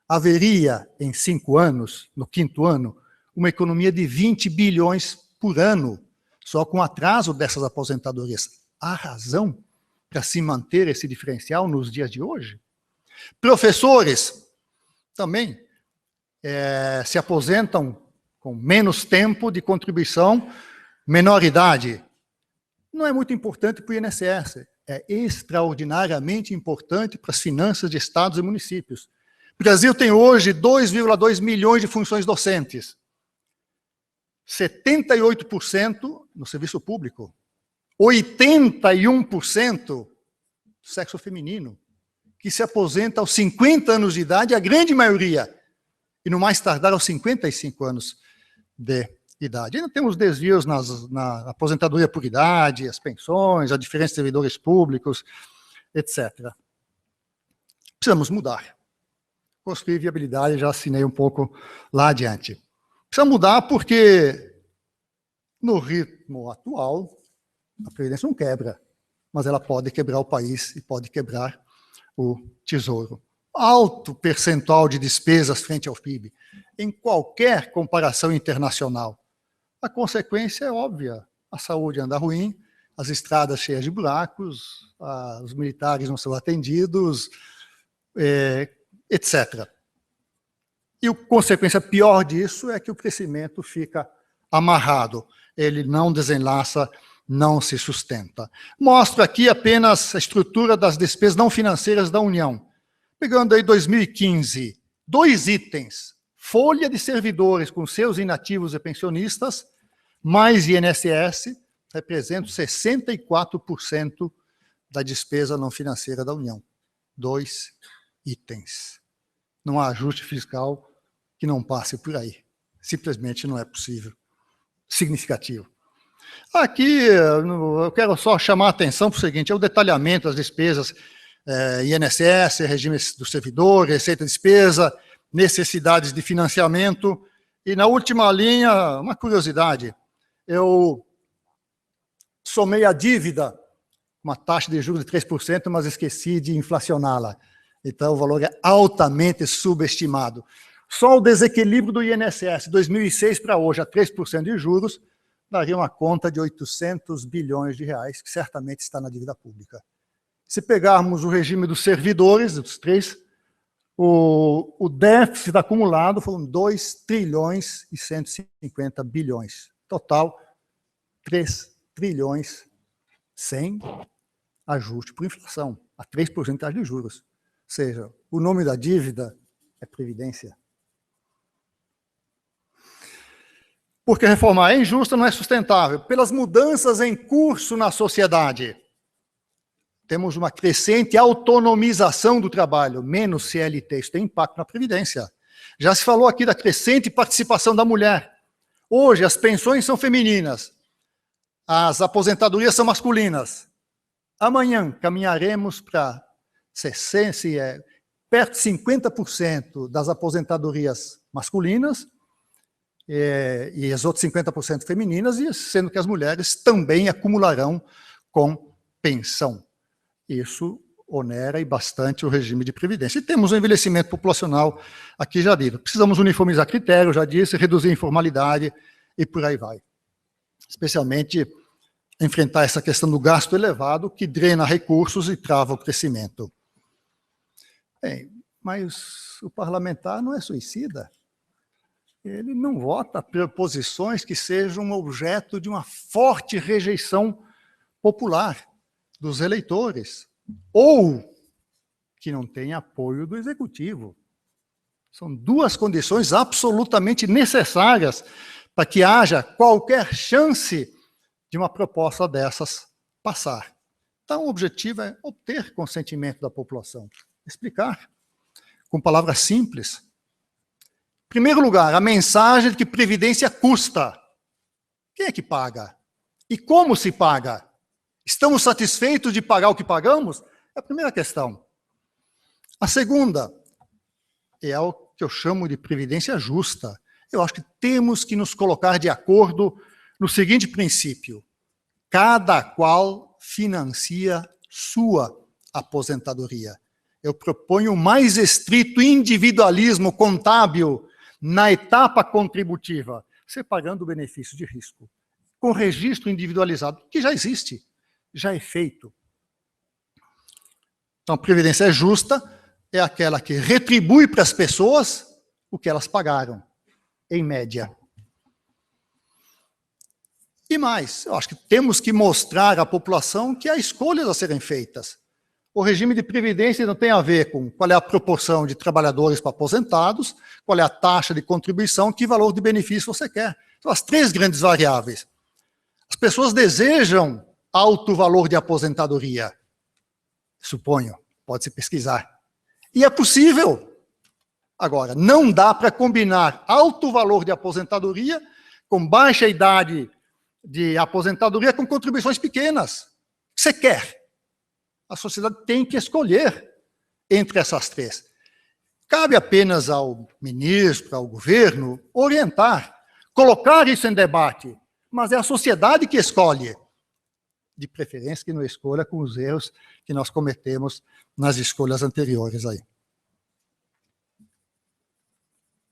haveria, em 5 anos, no 5º ano, uma economia de 20 bilhões por ano, só com atraso dessas aposentadorias. Há razão para se manter esse diferencial nos dias de hoje? Professores, também, se aposentam com menos tempo de contribuição, menor idade. Não é muito importante para o INSS, é extraordinariamente importante para as finanças de estados e municípios. O Brasil tem hoje 2,2 milhões de funções docentes. 78% no serviço público. 81% sexo feminino, que se aposenta aos 50 anos de idade, a grande maioria, e no mais tardar aos 55 anos de idade. Ainda temos desvios na aposentadoria por idade, as pensões, a diferença de servidores públicos, etc. Precisamos mudar. Construir viabilidade, já assinei um pouco lá adiante. Precisa mudar porque, no ritmo atual, a Previdência não quebra, mas ela pode quebrar o país e pode quebrar o Tesouro. Alto percentual de despesas frente ao PIB, em qualquer comparação internacional. A consequência é óbvia. A saúde anda ruim, as estradas cheias de buracos, os militares não são atendidos, etc. E a consequência pior disso é que o crescimento fica amarrado. Ele não desenlaça, não se sustenta. Mostro aqui apenas a estrutura das despesas não financeiras da União. Pegando aí 2015, 2 itens. Folha de servidores com seus inativos e pensionistas, mais INSS, representam 64% da despesa não financeira da União. 2 itens. Não há ajuste fiscal que não passe por aí. Simplesmente não é possível. Significativo. Aqui, eu quero só chamar a atenção para o seguinte, é o detalhamento das despesas, INSS, regime do servidor, receita e despesa, necessidades de financiamento. E na última linha, uma curiosidade, eu somei a dívida, uma taxa de juros de 3%, mas esqueci de inflacioná-la. Então, o valor é altamente subestimado. Só o desequilíbrio do INSS, 2006 para hoje, a 3% de juros, daria uma conta de 800 bilhões de reais, que certamente está na dívida pública. Se pegarmos o regime dos servidores, dos 3, o déficit acumulado foram 2 trilhões e 150 bilhões. Total, 3 trilhões sem ajuste por inflação, a 3% de juros. Ou seja, o nome da dívida é Previdência. Porque reformar é injusta, não é sustentável. Pelas mudanças em curso na sociedade. Temos uma crescente autonomização do trabalho, menos CLT, isso tem impacto na Previdência. Já se falou aqui da crescente participação da mulher. Hoje, as pensões são femininas, as aposentadorias são masculinas. Amanhã, caminharemos para perto de 50% das aposentadorias masculinas e as outras 50% femininas, e sendo que as mulheres também acumularão com pensão. Isso onera e bastante o regime de previdência. E temos um envelhecimento populacional aqui já dito. Precisamos uniformizar critérios, já disse, reduzir a informalidade e por aí vai. Especialmente enfrentar essa questão do gasto elevado que drena recursos e trava o crescimento. Bem, mas o parlamentar não é suicida. Ele não vota proposições que sejam objeto de uma forte rejeição popular dos eleitores, ou que não tenha apoio do executivo. São 2 condições absolutamente necessárias para que haja qualquer chance de uma proposta dessas passar. Então, o objetivo é obter consentimento da população. Explicar, com palavras simples. Em primeiro lugar, a mensagem de que previdência custa. Quem é que paga? E como se paga? Estamos satisfeitos de pagar o que pagamos? É a primeira questão. A segunda é o que eu chamo de previdência justa. Eu acho que temos que nos colocar de acordo no seguinte princípio: cada qual financia sua aposentadoria. Eu proponho o mais estrito individualismo contábil na etapa contributiva, separando o benefício de risco, com registro individualizado, que já existe, já é feito. Então, a previdência justa é aquela que retribui para as pessoas o que elas pagaram, em média. E mais, eu acho que temos que mostrar à população que há escolhas a serem feitas. O regime de previdência não tem a ver com qual é a proporção de trabalhadores para aposentados, qual é a taxa de contribuição, que valor de benefício você quer. São as 3 grandes variáveis. As pessoas desejam alto valor de aposentadoria. Suponho, pode-se pesquisar. E é possível. Agora, não dá para combinar alto valor de aposentadoria com baixa idade de aposentadoria com contribuições pequenas. O que você quer? A sociedade tem que escolher entre essas 3. Cabe apenas ao ministro, ao governo, orientar, colocar isso em debate, mas é a sociedade que escolhe, de preferência que não escolha com os erros que nós cometemos nas escolhas anteriores aí.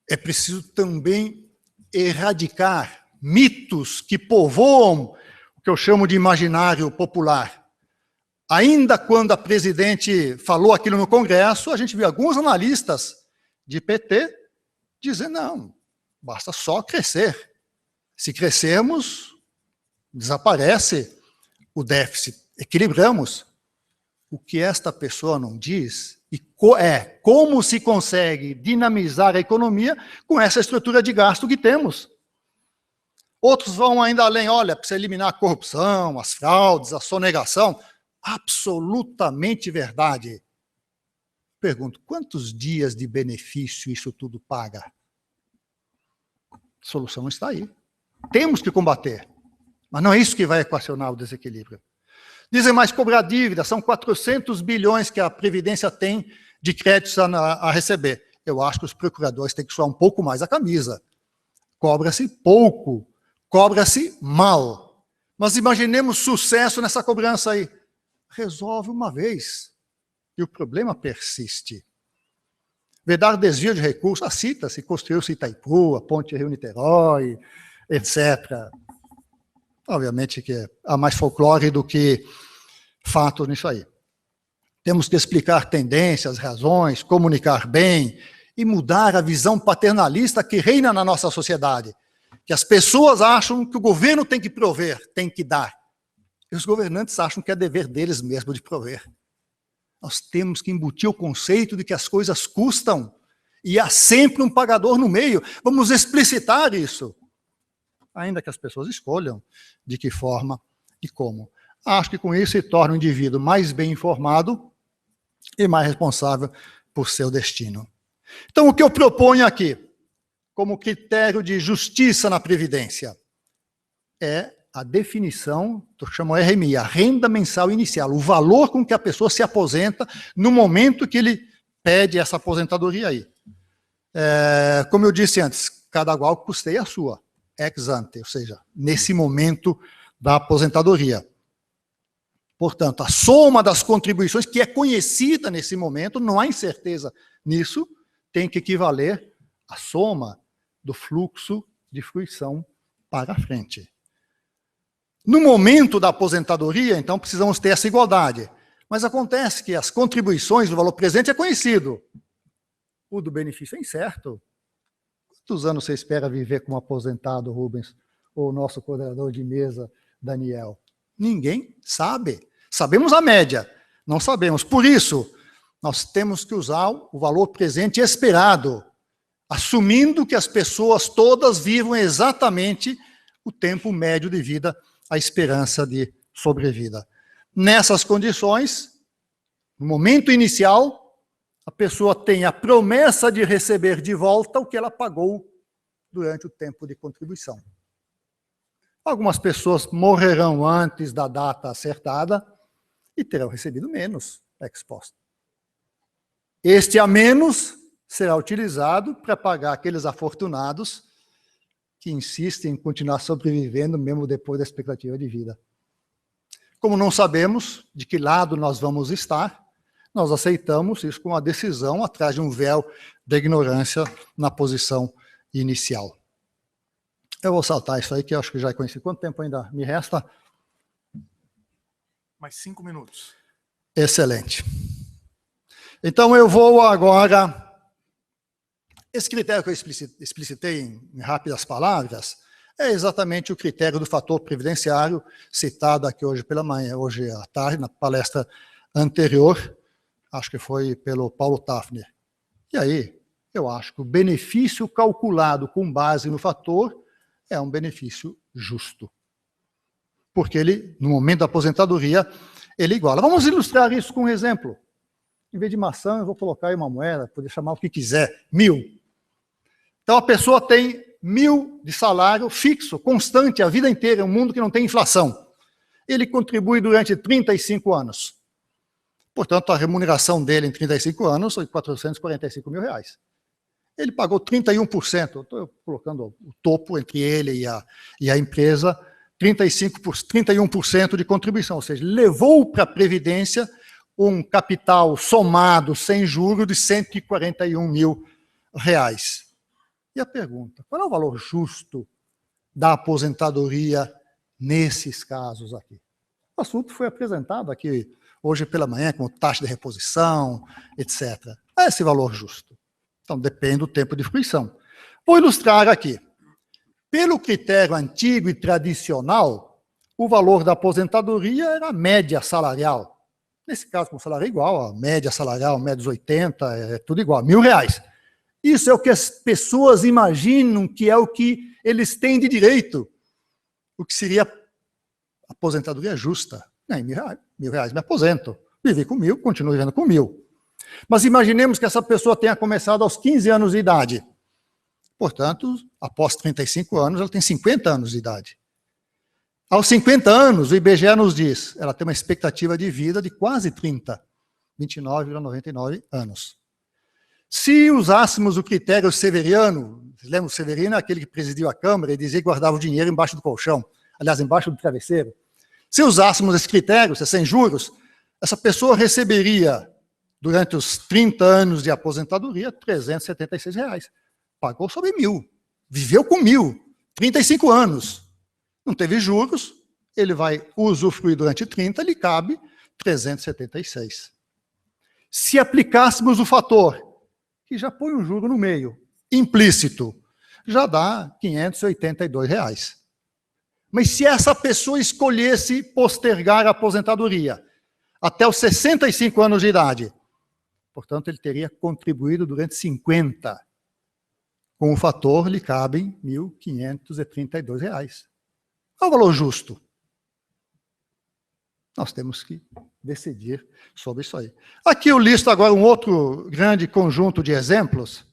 É preciso também erradicar mitos que povoam o que eu chamo de imaginário popular. Ainda quando a presidente falou aquilo no Congresso, a gente viu alguns analistas de PT dizendo, não, basta só crescer. Se crescermos, desaparece o déficit, equilibramos. O que esta pessoa não diz é como se consegue dinamizar a economia com essa estrutura de gasto que temos. Outros vão ainda além, olha, precisa eliminar a corrupção, as fraudes, a sonegação. Absolutamente verdade. Pergunto, quantos dias de benefício isso tudo paga? A solução está aí. Temos que combater. Mas não é isso que vai equacionar o desequilíbrio. Dizem mais cobrar dívida, são 400 bilhões que a Previdência tem de créditos a receber. Eu acho que os procuradores têm que suar um pouco mais a camisa. Cobra-se pouco, cobra-se mal. Mas imaginemos sucesso nessa cobrança aí. Resolve uma vez. E o problema persiste. Vedar desvio de recursos, a CITA, se construiu-se Itaipu, a ponte Rio-Niterói, etc. Obviamente que há mais folclore do que fatos nisso aí. Temos que explicar tendências, razões, comunicar bem e mudar a visão paternalista que reina na nossa sociedade. Que as pessoas acham que o governo tem que prover, tem que dar. E os governantes acham que é dever deles mesmo de prover. Nós temos que embutir o conceito de que as coisas custam e há sempre um pagador no meio. Vamos explicitar isso. Ainda que as pessoas escolham de que forma e como. Acho que com isso se torna o indivíduo mais bem informado e mais responsável por seu destino. Então, o que eu proponho aqui, como critério de justiça na Previdência, é a definição, que eu chamo RMI, a renda mensal inicial, o valor com que a pessoa se aposenta no momento que ele pede essa aposentadoria aí. Como eu disse antes, cada qual custeia a sua, ex ante, ou seja, nesse momento da aposentadoria. Portanto, a soma das contribuições, que é conhecida nesse momento, não há incerteza nisso, tem que equivaler à soma do fluxo de fruição para frente. No momento da aposentadoria, então, precisamos ter essa igualdade. Mas acontece que as contribuições do valor presente é conhecido. O do benefício é incerto. Quantos anos você espera viver como aposentado, Rubens? Ou o nosso coordenador de mesa, Daniel? Ninguém sabe. Sabemos a média, não sabemos. Por isso, nós temos que usar o valor presente esperado, assumindo que as pessoas todas vivam exatamente o tempo médio de vida, a esperança de sobrevida. Nessas condições, no momento inicial, a pessoa tem a promessa de receber de volta o que ela pagou durante o tempo de contribuição. Algumas pessoas morrerão antes da data acertada e terão recebido menos ex post. Este a menos será utilizado para pagar aqueles afortunados que insistem em continuar sobrevivendo mesmo depois da expectativa de vida. Como não sabemos de que lado nós vamos estar, nós aceitamos isso com uma decisão atrás de um véu da ignorância na posição inicial. Eu vou saltar isso aí, que eu acho que já conheci. Quanto tempo ainda me resta? Mais 5 minutos. Excelente. Então, eu vou agora... Esse critério que eu explicitei em rápidas palavras é exatamente o critério do fator previdenciário citado aqui hoje pela manhã, hoje à tarde, na palestra anterior, acho que foi pelo Paulo Tafner. E aí, eu acho que o benefício calculado com base no fator é um benefício justo. Porque ele, no momento da aposentadoria, ele iguala. Vamos ilustrar isso com um exemplo. Em vez de maçã, eu vou colocar aí uma moeda, poder chamar o que quiser, 1.000. Então, a pessoa tem 1.000 de salário fixo, constante, a vida inteira, um mundo que não tem inflação. Ele contribui durante 35 anos. Portanto, a remuneração dele em 35 anos foi R$445 mil. Ele pagou 31%, estou colocando o topo entre ele e a empresa, 31% de contribuição, ou seja, levou para a Previdência um capital somado sem juros de R$141 mil. E a pergunta, qual é o valor justo da aposentadoria nesses casos aqui? O assunto foi apresentado aqui hoje pela manhã, como taxa de reposição, etc. É esse valor justo. Então, depende do tempo de fruição. Vou ilustrar aqui. Pelo critério antigo e tradicional, o valor da aposentadoria era a média salarial. Nesse caso, com o salário é igual, a média salarial, média dos 80, é tudo igual, R$1.000. Isso é o que as pessoas imaginam que é o que eles têm de direito. o que seria aposentadoria justa. Nem R$1.000 me aposento. Vivi com 1.000, continuo vivendo com 1.000. Mas imaginemos que essa pessoa tenha começado aos 15 anos de idade. Portanto, após 35 anos, ela tem 50 anos de idade. Aos 50 anos, o IBGE nos diz, ela tem uma expectativa de vida de quase 30, 29,99 anos. Se usássemos o critério severiano, vocês lembram, o Severino é aquele que presidiu a Câmara e dizia que guardava o dinheiro embaixo do colchão, aliás, embaixo do travesseiro. Se usássemos esse critério, se é sem juros, essa pessoa receberia, durante os 30 anos de aposentadoria, R$376. Pagou sobre 1.000, viveu com 1.000, 35 anos. Não teve juros, ele vai usufruir durante 30, lhe cabe 376. Se aplicássemos o fator, que já põe um juro no meio, implícito, já dá R$582. Mas se essa pessoa escolhesse postergar a aposentadoria até os 65 anos de idade, portanto, ele teria contribuído durante 50. Com o fator, lhe cabem R$1.532. É o valor justo. Nós temos que decidir sobre isso aí. Aqui eu listo agora um outro grande conjunto de exemplos,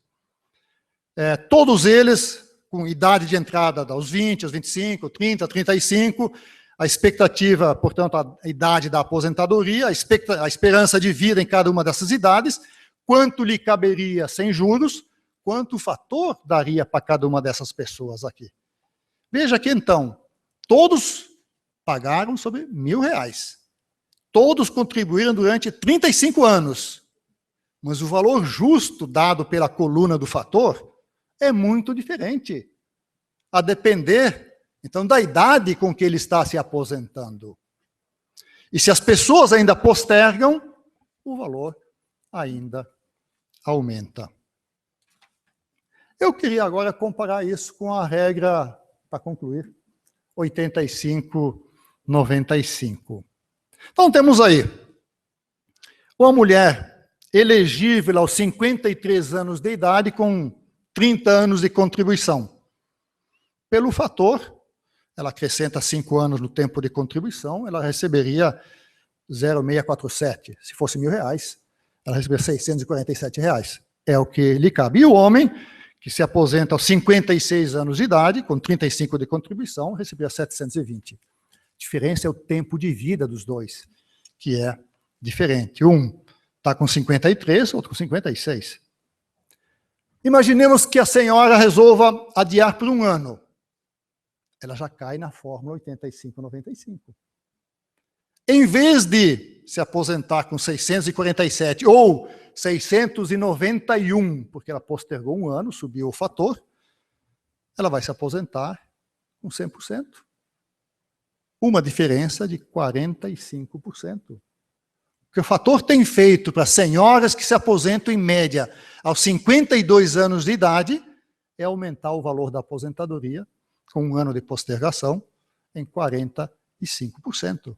todos eles com idade de entrada aos 20, aos 25, 30, 35, a expectativa, portanto, a idade da aposentadoria, a esperança de vida em cada uma dessas idades, quanto lhe caberia sem juros, quanto o fator daria para cada uma dessas pessoas aqui. Veja que, então, todos pagaram sobre R$1.000. Todos contribuíram durante 35 anos. Mas o valor justo dado pela coluna do fator é muito diferente, a depender, então, da idade com que ele está se aposentando. E se as pessoas ainda postergam, o valor ainda aumenta. Eu queria agora comparar isso com a regra, para concluir, 85-95. Então, temos aí uma mulher elegível aos 53 anos de idade com 30 anos de contribuição. Pelo fator, ela acrescenta 5 anos no tempo de contribuição, ela receberia 0,647. Se fosse R$1.000, ela receberia R$647. É o que lhe cabe. E o homem, que se aposenta aos 56 anos de idade, com 35 de contribuição, receberia 720. A diferença é o tempo de vida dos dois, que é diferente. Um está com 53, outro com 56. Imaginemos que a senhora resolva adiar por 1 ano. Ela já cai na fórmula 85-95. Em vez de se aposentar com 647 ou 691, porque ela postergou 1 ano, subiu o fator, ela vai se aposentar com 100%. Uma diferença de 45%. O que o fator tem feito para senhoras que se aposentam em média aos 52 anos de idade é aumentar o valor da aposentadoria com 1 ano de postergação em 45%.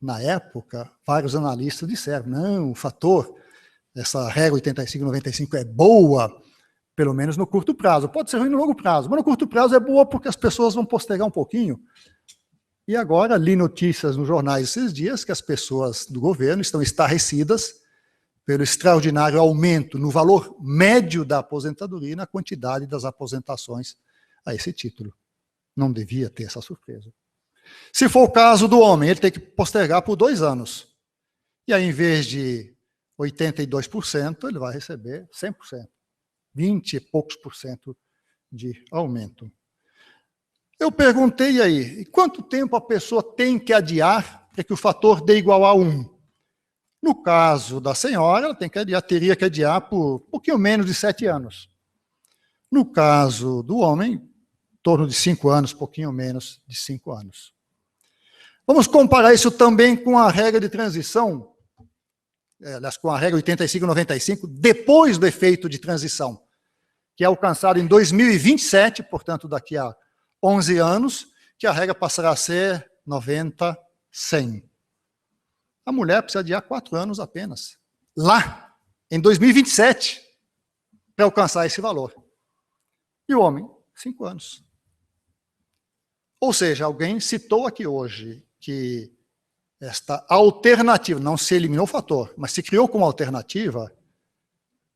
Na época, vários analistas disseram, não, o fator, essa regra 85-95 é boa, pelo menos no curto prazo. Pode ser ruim no longo prazo, mas no curto prazo é boa porque as pessoas vão postergar um pouquinho. E agora, li notícias nos jornais esses dias que as pessoas do governo estão estarrecidas pelo extraordinário aumento no valor médio da aposentadoria e na quantidade das aposentações a esse título. Não devia ter essa surpresa. Se for o caso do homem, ele tem que postergar por 2 anos. E aí, em vez de 82%, ele vai receber 100%. 20 e poucos por cento de aumento. Eu perguntei aí, e quanto tempo a pessoa tem que adiar para que o fator dê igual a 1? No caso da senhora, ela teria que adiar por um pouquinho menos de 7 anos. No caso do homem, em torno de 5 anos, pouquinho menos de 5 anos. Vamos comparar isso também com a regra de transição, aliás, com a regra 85-95, depois do efeito de transição, que é alcançado em 2027, portanto, daqui a 11 anos, que a regra passará a ser 90-100. A mulher precisa adiar 4 anos apenas, lá, em 2027, para alcançar esse valor. E o homem, 5 anos. Ou seja, alguém citou aqui hoje que esta alternativa, não se eliminou o fator, mas se criou como alternativa,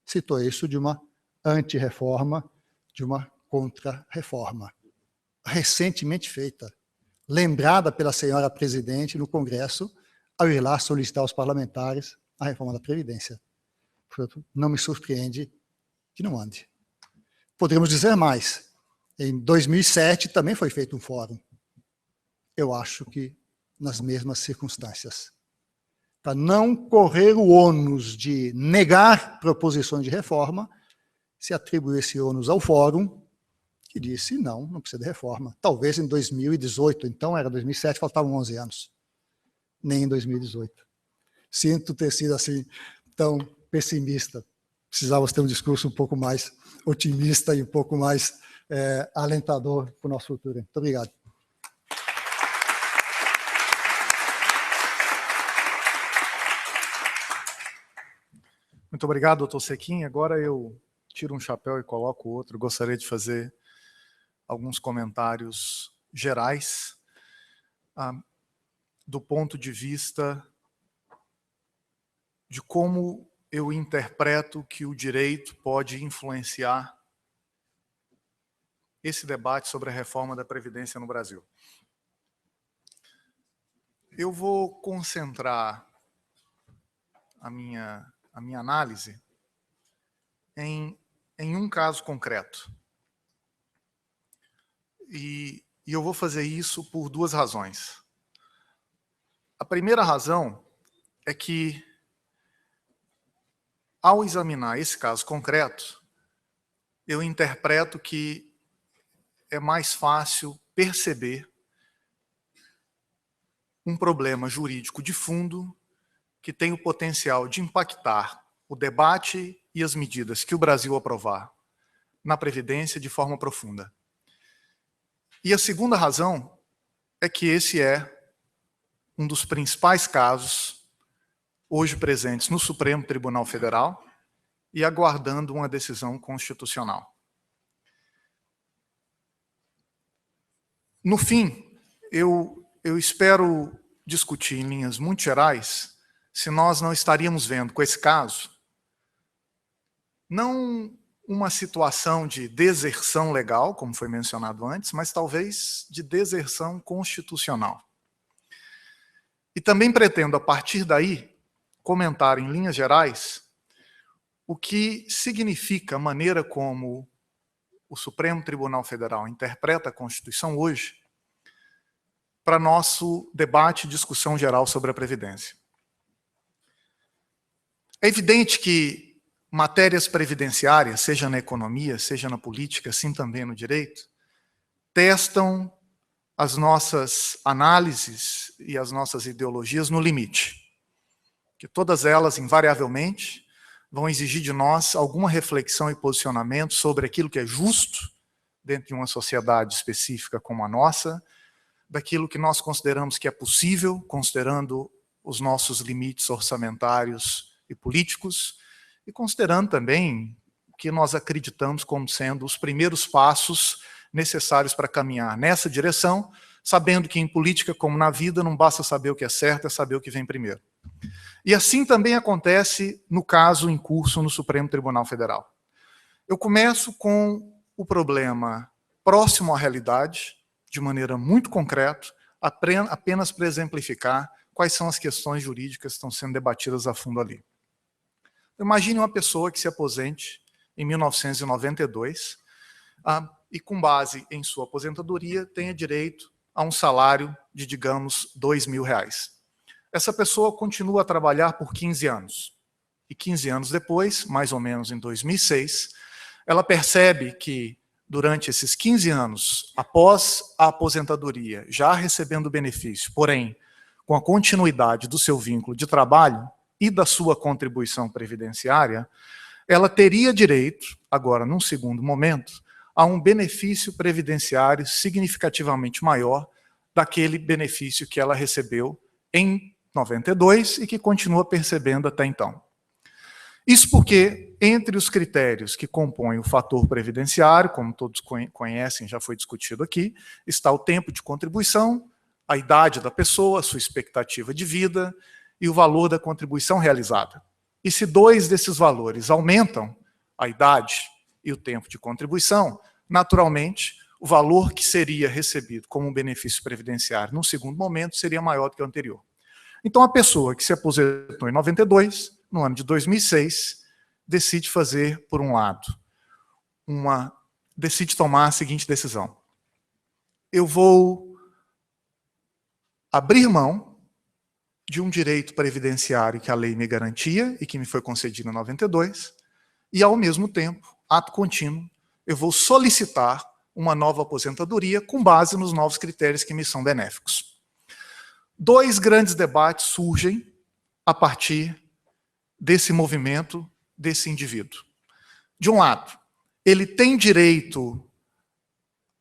citou isso de uma anti-reforma, de uma contra-reforma, recentemente feita, lembrada pela senhora presidente no Congresso, ao ir lá solicitar aos parlamentares a reforma da Previdência. Portanto, não me surpreende que não ande. Poderíamos dizer mais. Em 2007 também foi feito um fórum. Eu acho que nas mesmas circunstâncias. Para não correr o ônus de negar proposições de reforma, se atribuiu esse ônus ao fórum, que disse, não precisa de reforma. Talvez em 2018, então era 2007, faltavam 11 anos. Nem em 2018. Sinto ter sido assim, tão pessimista. Precisávamos ter um discurso um pouco mais otimista e um pouco mais alentador para o nosso futuro. Muito obrigado. Muito obrigado, doutor Sequim. Agora eu tiro um chapéu e coloco o outro. Gostaria de fazer alguns comentários gerais do ponto de vista de como eu interpreto que o direito pode influenciar esse debate sobre a reforma da Previdência no Brasil. Eu vou concentrar a minha análise em um caso concreto. E eu vou fazer isso por duas razões. A primeira razão é que, ao examinar esse caso concreto, eu interpreto que é mais fácil perceber um problema jurídico de fundo que tem o potencial de impactar o debate e as medidas que o Brasil aprovar na Previdência de forma profunda. E a segunda razão é que esse é um dos principais casos hoje presentes no Supremo Tribunal Federal e aguardando uma decisão constitucional. No fim, eu espero discutir em linhas muito gerais se nós não estaríamos vendo com esse caso não uma situação de deserção legal, como foi mencionado antes, mas talvez de deserção constitucional. E também pretendo, a partir daí, comentar em linhas gerais o que significa a maneira como o Supremo Tribunal Federal interpreta a Constituição hoje para nosso debate e discussão geral sobre a Previdência. É evidente que matérias previdenciárias, seja na economia, seja na política, assim também no direito, testam as nossas análises e as nossas ideologias no limite. Que todas elas, invariavelmente, vão exigir de nós alguma reflexão e posicionamento sobre aquilo que é justo dentro de uma sociedade específica como a nossa, daquilo que nós consideramos que é possível, considerando os nossos limites orçamentários e políticos, e considerando também o que nós acreditamos como sendo os primeiros passos necessários para caminhar nessa direção, sabendo que em política, como na vida, não basta saber o que é certo, é saber o que vem primeiro. E assim também acontece no caso em curso no Supremo Tribunal Federal. Eu começo com o problema próximo à realidade, de maneira muito concreta, apenas para exemplificar quais são as questões jurídicas que estão sendo debatidas a fundo ali. Imagine uma pessoa que se aposente em 1992 e, com base em sua aposentadoria, tenha direito a um salário de, digamos, R$2.000. Essa pessoa continua a trabalhar por 15 anos. E 15 anos depois, mais ou menos em 2006, ela percebe que, durante esses 15 anos, após a aposentadoria, já recebendo benefício, porém, com a continuidade do seu vínculo de trabalho e da sua contribuição previdenciária, ela teria direito, agora num segundo momento, a um benefício previdenciário significativamente maior daquele benefício que ela recebeu em 92 e que continua percebendo até então. Isso porque entre os critérios que compõem o fator previdenciário, como todos conhecem, já foi discutido aqui, está o tempo de contribuição, a idade da pessoa, sua expectativa de vida e o valor da contribuição realizada. E se dois desses valores aumentam, a idade e o tempo de contribuição, naturalmente, o valor que seria recebido como benefício previdenciário num segundo momento seria maior do que o anterior. Então, a pessoa que se aposentou em 92, no ano de 2006, decide fazer, por um lado, decide tomar a seguinte decisão. Eu vou abrir mão de um direito previdenciário que a lei me garantia e que me foi concedido em 92, e, ao mesmo tempo, ato contínuo, eu vou solicitar uma nova aposentadoria com base nos novos critérios que me são benéficos. Dois grandes debates surgem a partir desse movimento, desse indivíduo. De um lado, ele tem direito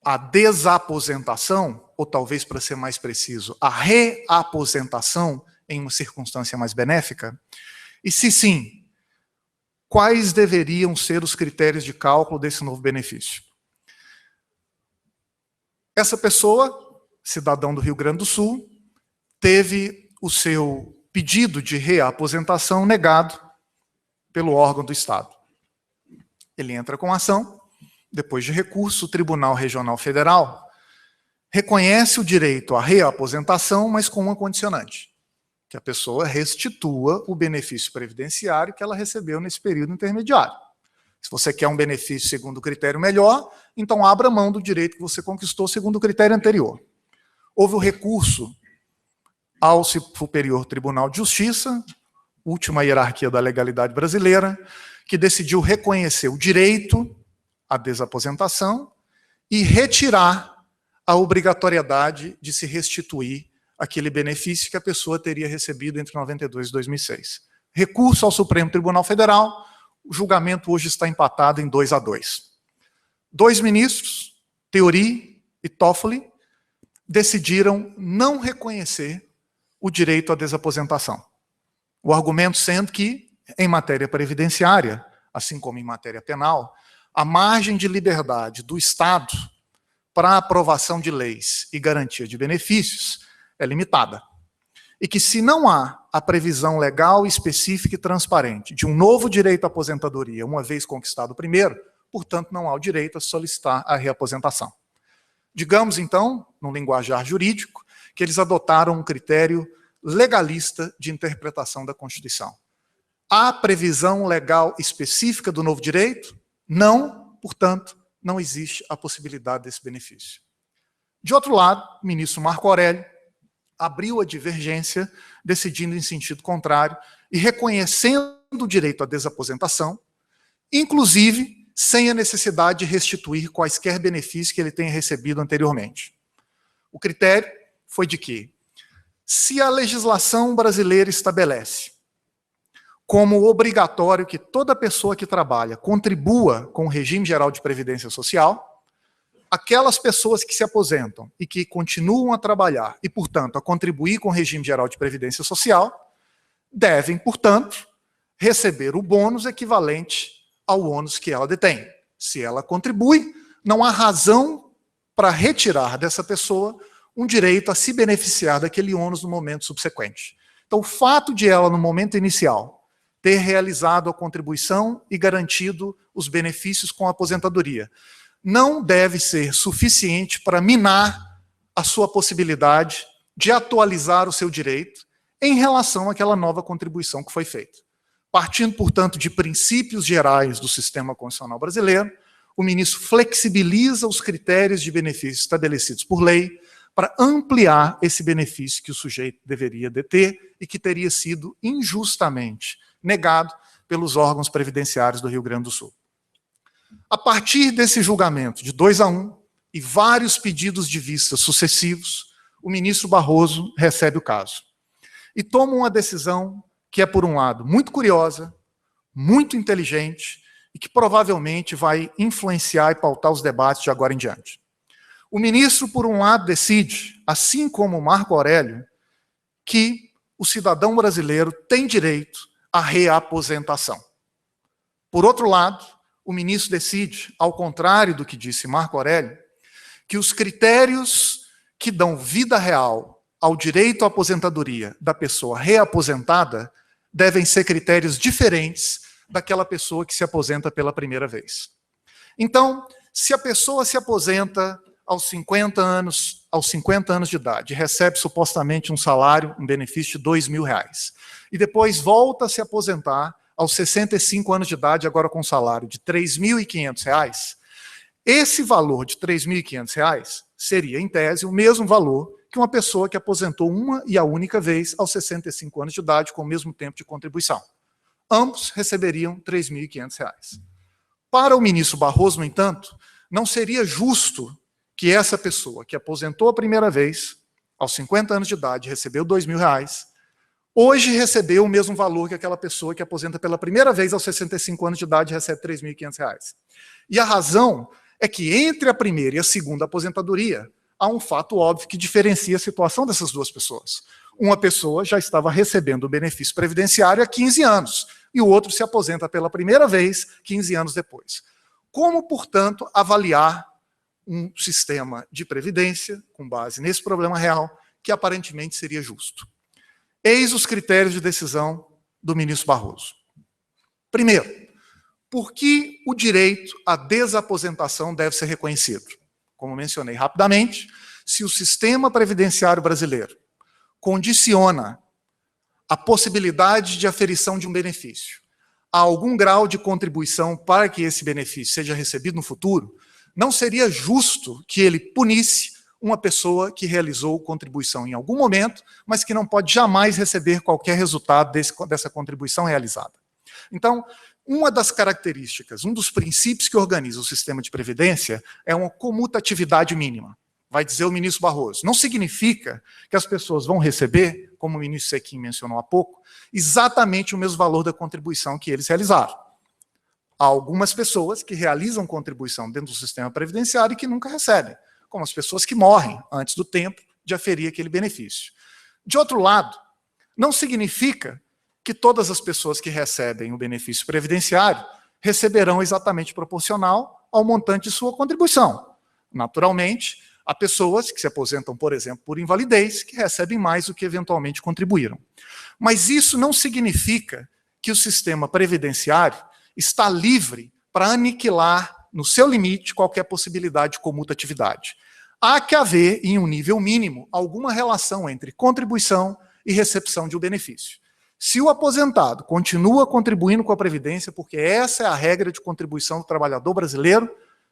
à desaposentação, ou talvez, para ser mais preciso, à reaposentação em uma circunstância mais benéfica? E se sim, quais deveriam ser os critérios de cálculo desse novo benefício? Essa pessoa, cidadão do Rio Grande do Sul, teve o seu pedido de reaposentação negado pelo órgão do Estado. Ele entra com ação, depois de recurso, o Tribunal Regional Federal reconhece o direito à reaposentação, mas com uma condicionante, que a pessoa restitua o benefício previdenciário que ela recebeu nesse período intermediário. Se você quer um benefício segundo o critério melhor, então abra mão do direito que você conquistou segundo o critério anterior. Houve o recurso ao Superior Tribunal de Justiça, última hierarquia da legalidade brasileira, que decidiu reconhecer o direito à desaposentação e retirar a obrigatoriedade de se restituir aquele benefício que a pessoa teria recebido entre 92 e 2006. Recurso ao Supremo Tribunal Federal, o julgamento hoje está empatado em 2-2. Dois ministros, Theory e Toffoli, decidiram não reconhecer o direito à desaposentação. O argumento sendo que, em matéria previdenciária, assim como em matéria penal, a margem de liberdade do Estado para a aprovação de leis e garantia de benefícios é limitada. E que se não há a previsão legal específica e transparente de um novo direito à aposentadoria, uma vez conquistado o primeiro, portanto, não há o direito a solicitar a reaposentação. Digamos, então, no linguajar jurídico, que eles adotaram um critério legalista de interpretação da Constituição. Há previsão legal específica do novo direito? Não, portanto, não existe a possibilidade desse benefício. De outro lado, o ministro Marco Aurélio abriu a divergência, decidindo em sentido contrário e reconhecendo o direito à desaposentação, inclusive sem a necessidade de restituir quaisquer benefícios que ele tenha recebido anteriormente. O critério foi de que, se a legislação brasileira estabelece como obrigatório que toda pessoa que trabalha contribua com o regime geral de previdência social, aquelas pessoas que se aposentam e que continuam a trabalhar e, portanto, a contribuir com o regime geral de previdência social, devem, portanto, receber o bônus equivalente ao ônus que ela detém. Se ela contribui, não há razão para retirar dessa pessoa um direito a se beneficiar daquele ônus no momento subsequente. Então, o fato de ela, no momento inicial, ter realizado a contribuição e garantido os benefícios com a aposentadoria, não deve ser suficiente para minar a sua possibilidade de atualizar o seu direito em relação àquela nova contribuição que foi feita. Partindo, portanto, de princípios gerais do sistema constitucional brasileiro, o ministro flexibiliza os critérios de benefício estabelecidos por lei para ampliar esse benefício que o sujeito deveria deter e que teria sido injustamente negado pelos órgãos previdenciários do Rio Grande do Sul. A partir desse julgamento de 2-1 e vários pedidos de vista sucessivos, o ministro Barroso recebe o caso e toma uma decisão que é, por um lado, muito curiosa, muito inteligente e que provavelmente vai influenciar e pautar os debates de agora em diante. O ministro, por um lado, decide, assim como Marco Aurélio, que o cidadão brasileiro tem direito à reaposentação. Por outro lado, o ministro decide, ao contrário do que disse Marco Aurélio, que os critérios que dão vida real ao direito à aposentadoria da pessoa reaposentada devem ser critérios diferentes daquela pessoa que se aposenta pela primeira vez. Então, se a pessoa se aposenta aos 50 anos de idade, recebe supostamente um salário, um benefício de R$2.000, e depois volta a se aposentar aos 65 anos de idade, agora com um salário de R$3.500, esse valor de R$3.500 seria, em tese, o mesmo valor que uma pessoa que aposentou uma e a única vez aos 65 anos de idade, com o mesmo tempo de contribuição. Ambos receberiam R$3.500. Para o ministro Barroso, no entanto, não seria justo que essa pessoa que aposentou a primeira vez, aos 50 anos de idade, recebeu R$2.000, hoje recebeu o mesmo valor que aquela pessoa que aposenta pela primeira vez aos 65 anos de idade e recebe R$3.500. E a razão é que entre a primeira e a segunda aposentadoria há um fato óbvio que diferencia a situação dessas duas pessoas. Uma pessoa já estava recebendo o benefício previdenciário há 15 anos, e o outro se aposenta pela primeira vez 15 anos depois. Como, portanto, avaliar um sistema de previdência, com base nesse problema real, que aparentemente seria justo? Eis os critérios de decisão do ministro Barroso. Primeiro, por que o direito à desaposentação deve ser reconhecido? Como mencionei rapidamente, se o sistema previdenciário brasileiro condiciona a possibilidade de aferição de um benefício a algum grau de contribuição para que esse benefício seja recebido no futuro, não seria justo que ele punisse uma pessoa que realizou contribuição em algum momento, mas que não pode jamais receber qualquer resultado dessa contribuição realizada. Então, uma das características, um dos princípios que organiza o sistema de previdência é uma comutatividade mínima. Vai dizer o ministro Barroso. Não significa que as pessoas vão receber, como o ministro Sequim mencionou há pouco, exatamente o mesmo valor da contribuição que eles realizaram. Há algumas pessoas que realizam contribuição dentro do sistema previdenciário e que nunca recebem, como as pessoas que morrem antes do tempo de aferir aquele benefício. De outro lado, não significa que todas as pessoas que recebem o benefício previdenciário receberão exatamente proporcional ao montante de sua contribuição. Naturalmente, há pessoas que se aposentam, por exemplo, por invalidez, que recebem mais do que eventualmente contribuíram. Mas isso não significa que o sistema previdenciário está livre para aniquilar, no seu limite, qualquer possibilidade de comutatividade. Há que haver, em um nível mínimo, alguma relação entre contribuição e recepção de um benefício. Se o aposentado continua contribuindo com a Previdência, porque essa é a regra de contribuição do trabalhador brasileiro,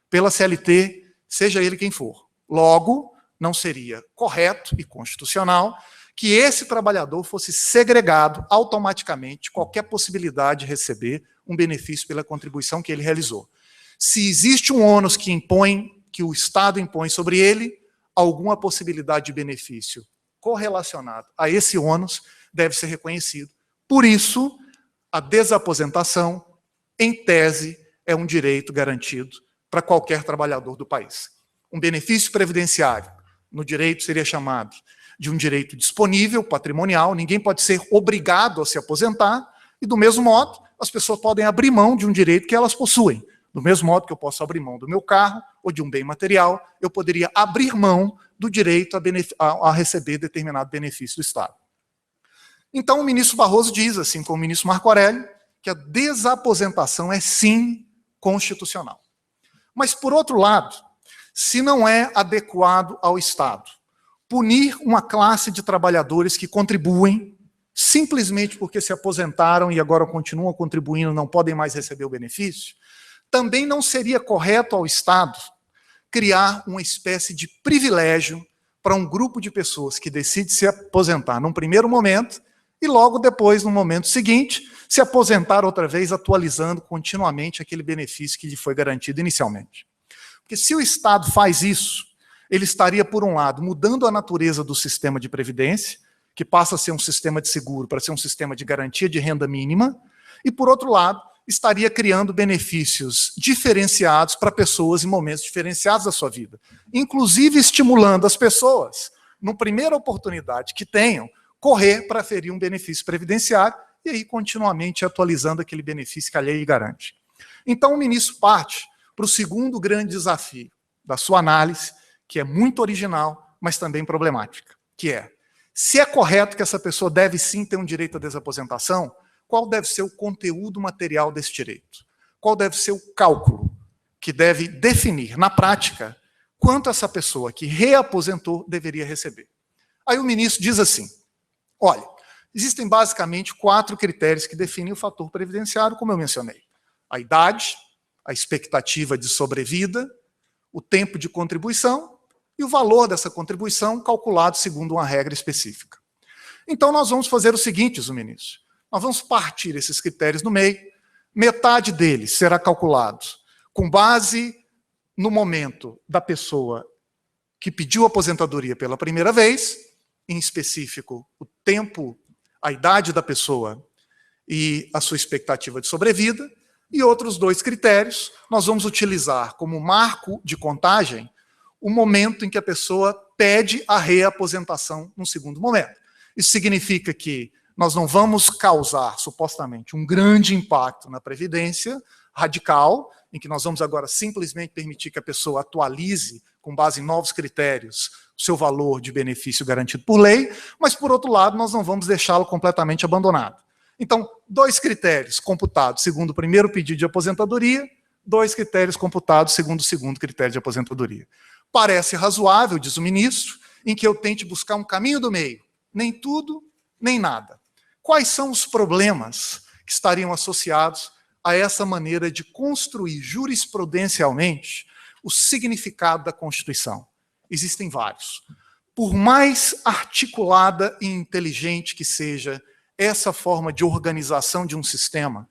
pela CLT, seja ele quem for. Logo, não seria correto e constitucional que esse trabalhador fosse segregado automaticamente de qualquer possibilidade de receber um benefício pela contribuição que ele realizou. Se existe um ônus que o Estado impõe sobre ele, alguma possibilidade de benefício correlacionado a esse ônus deve ser reconhecido. Por isso, a desaposentação, em tese, é um direito garantido para qualquer trabalhador do país. Um benefício previdenciário, no direito seria chamado de um direito disponível, patrimonial, ninguém pode ser obrigado a se aposentar, e do mesmo modo, as pessoas podem abrir mão de um direito que elas possuem. Do mesmo modo que eu posso abrir mão do meu carro ou de um bem material, eu poderia abrir mão do direito a receber determinado benefício do Estado. Então, o ministro Barroso diz, assim como o ministro Marco Aurélio, que a desaposentação é, sim, constitucional. Mas, por outro lado, se não é adequado ao Estado punir uma classe de trabalhadores que contribuem simplesmente porque se aposentaram e agora continuam contribuindo, não podem mais receber o benefício, também não seria correto ao Estado criar uma espécie de privilégio para um grupo de pessoas que decide se aposentar num primeiro momento e logo depois, no momento seguinte, se aposentar outra vez, atualizando continuamente aquele benefício que lhe foi garantido inicialmente. Porque se o Estado faz isso, ele estaria, por um lado, mudando a natureza do sistema de previdência, que passa a ser um sistema de seguro para ser um sistema de garantia de renda mínima, e, por outro lado, estaria criando benefícios diferenciados para pessoas em momentos diferenciados da sua vida, inclusive estimulando as pessoas, na primeira oportunidade que tenham, correr para aferir um benefício previdenciário e aí continuamente atualizando aquele benefício que a lei garante. Então, o ministro parte para o segundo grande desafio da sua análise, que é muito original, mas também problemática, que é, se é correto que essa pessoa deve sim ter um direito à desaposentação, qual deve ser o conteúdo material desse direito? Qual deve ser o cálculo que deve definir, na prática, quanto essa pessoa que reaposentou deveria receber? Aí o ministro diz assim, olha, existem basicamente 4 critérios que definem o fator previdenciário, como eu mencionei. A idade, a expectativa de sobrevida, o tempo de contribuição e o valor dessa contribuição calculado segundo uma regra específica. Então nós vamos fazer o seguinte, diz o ministro, nós vamos partir esses critérios no meio, metade deles será calculado com base no momento da pessoa que pediu aposentadoria pela primeira vez, em específico o tempo, a idade da pessoa e a sua expectativa de sobrevida, e outros 2 critérios nós vamos utilizar como marco de contagem o momento em que a pessoa pede a reaposentação no segundo momento. Isso significa que nós não vamos causar, supostamente, um grande impacto na Previdência radical, em que nós vamos agora simplesmente permitir que a pessoa atualize, com base em novos critérios, o seu valor de benefício garantido por lei, mas, por outro lado, nós não vamos deixá-lo completamente abandonado. Então, 2 critérios computados segundo o primeiro pedido de aposentadoria, 2 critérios computados segundo o segundo critério de aposentadoria. Parece razoável, diz o ministro, em que eu tente buscar um caminho do meio, nem tudo, nem nada. Quais são os problemas que estariam associados a essa maneira de construir jurisprudencialmente o significado da Constituição? Existem vários. Por mais articulada e inteligente que seja essa forma de organização de um sistema,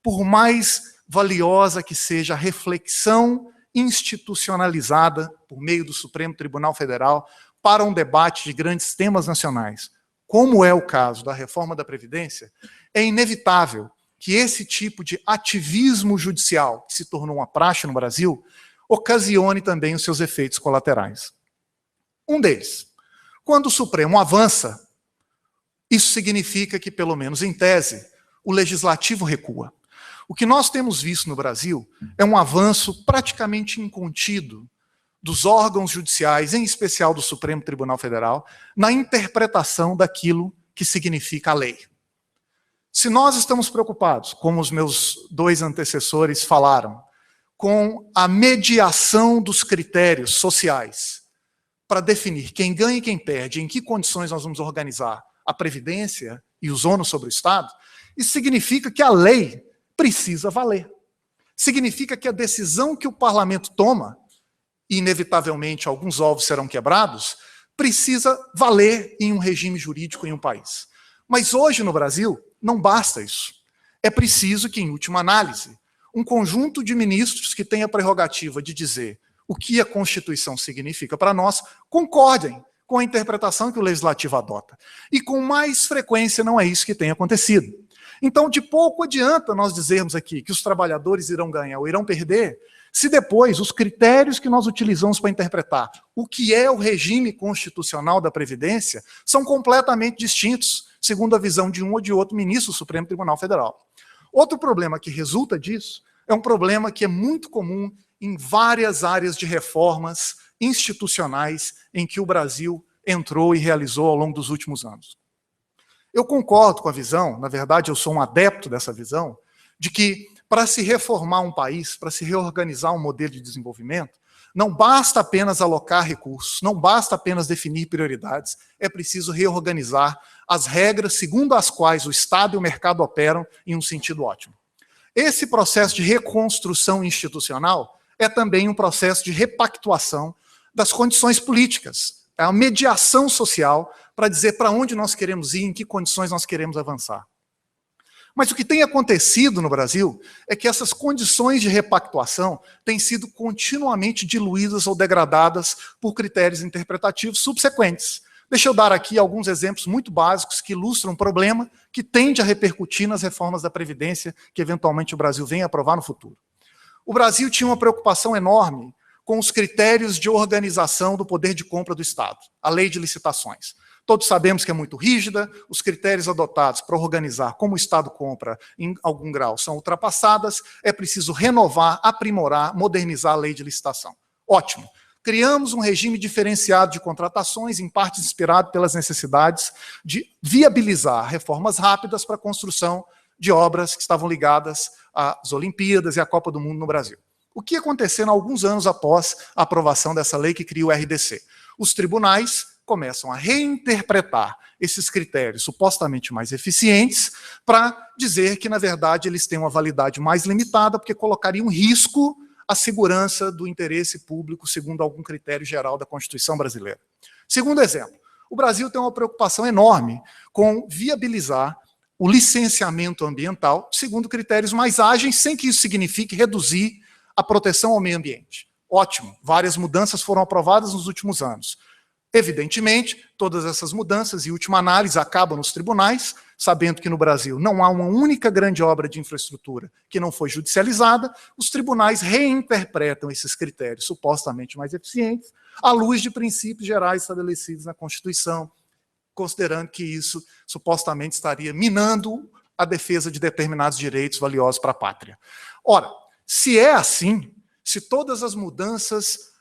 por mais valiosa que seja a reflexão institucionalizada por meio do Supremo Tribunal Federal para um debate de grandes temas nacionais, como é o caso da reforma da Previdência, é inevitável que esse tipo de ativismo judicial, que se tornou uma praxe no Brasil, ocasione também os seus efeitos colaterais. Um deles, quando o Supremo avança, isso significa que, pelo menos em tese, o Legislativo recua. O que nós temos visto no Brasil é um avanço praticamente incontido dos órgãos judiciais, em especial do Supremo Tribunal Federal, na interpretação daquilo que significa a lei. Se nós estamos preocupados, como os meus 2 antecessores falaram, com a mediação dos critérios sociais para definir quem ganha e quem perde, em que condições nós vamos organizar a Previdência e os ônus sobre o Estado, isso significa que a lei precisa valer. Significa que a decisão que o parlamento toma, e inevitavelmente alguns ovos serão quebrados, precisa valer em um regime jurídico em um país. Mas hoje no Brasil não basta isso. É preciso que, em última análise, um conjunto de ministros que tem a prerrogativa de dizer o que a Constituição significa para nós, concordem com a interpretação que o Legislativo adota. E com mais frequência não é isso que tem acontecido. Então, de pouco adianta nós dizermos aqui que os trabalhadores irão ganhar ou irão perder, se depois os critérios que nós utilizamos para interpretar o que é o regime constitucional da Previdência são completamente distintos, segundo a visão de um ou de outro ministro do Supremo Tribunal Federal. Outro problema que resulta disso é um problema que é muito comum em várias áreas de reformas institucionais em que o Brasil entrou e realizou ao longo dos últimos anos. Eu concordo com a visão, na verdade eu sou um adepto dessa visão, de que para se reformar um país, para se reorganizar um modelo de desenvolvimento, não basta apenas alocar recursos, não basta apenas definir prioridades, é preciso reorganizar as regras segundo as quais o Estado e o mercado operam em um sentido ótimo. Esse processo de reconstrução institucional é também um processo de repactuação das condições políticas, é a mediação social para dizer para onde nós queremos ir, em que condições nós queremos avançar. Mas o que tem acontecido no Brasil é que essas condições de repactuação têm sido continuamente diluídas ou degradadas por critérios interpretativos subsequentes. Deixa eu dar aqui alguns exemplos muito básicos que ilustram um problema que tende a repercutir nas reformas da Previdência que eventualmente o Brasil venha aprovar no futuro. O Brasil tinha uma preocupação enorme com os critérios de organização do poder de compra do Estado, a lei de licitações. Todos sabemos que é muito rígida, os critérios adotados para organizar como o Estado compra em algum grau são ultrapassadas, é preciso renovar, aprimorar, modernizar a lei de licitação. Ótimo. Criamos um regime diferenciado de contratações, em parte inspirado pelas necessidades de viabilizar reformas rápidas para a construção de obras que estavam ligadas às Olimpíadas e à Copa do Mundo no Brasil. O que aconteceu alguns anos após a aprovação dessa lei que cria o RDC? Os tribunais começam a reinterpretar esses critérios supostamente mais eficientes para dizer que, na verdade, eles têm uma validade mais limitada, porque colocariam em risco a segurança do interesse público, segundo algum critério geral da Constituição brasileira. Segundo exemplo, o Brasil tem uma preocupação enorme com viabilizar o licenciamento ambiental segundo critérios mais ágeis, sem que isso signifique reduzir a proteção ao meio ambiente. Ótimo, várias mudanças foram aprovadas nos últimos anos. Evidentemente, todas essas mudanças, em última análise, acabam nos tribunais, sabendo que no Brasil não há uma única grande obra de infraestrutura que não foi judicializada, os tribunais reinterpretam esses critérios supostamente mais eficientes à luz de princípios gerais estabelecidos na Constituição, considerando que isso supostamente estaria minando a defesa de determinados direitos valiosos para a pátria. Ora, se é assim, se todas as mudanças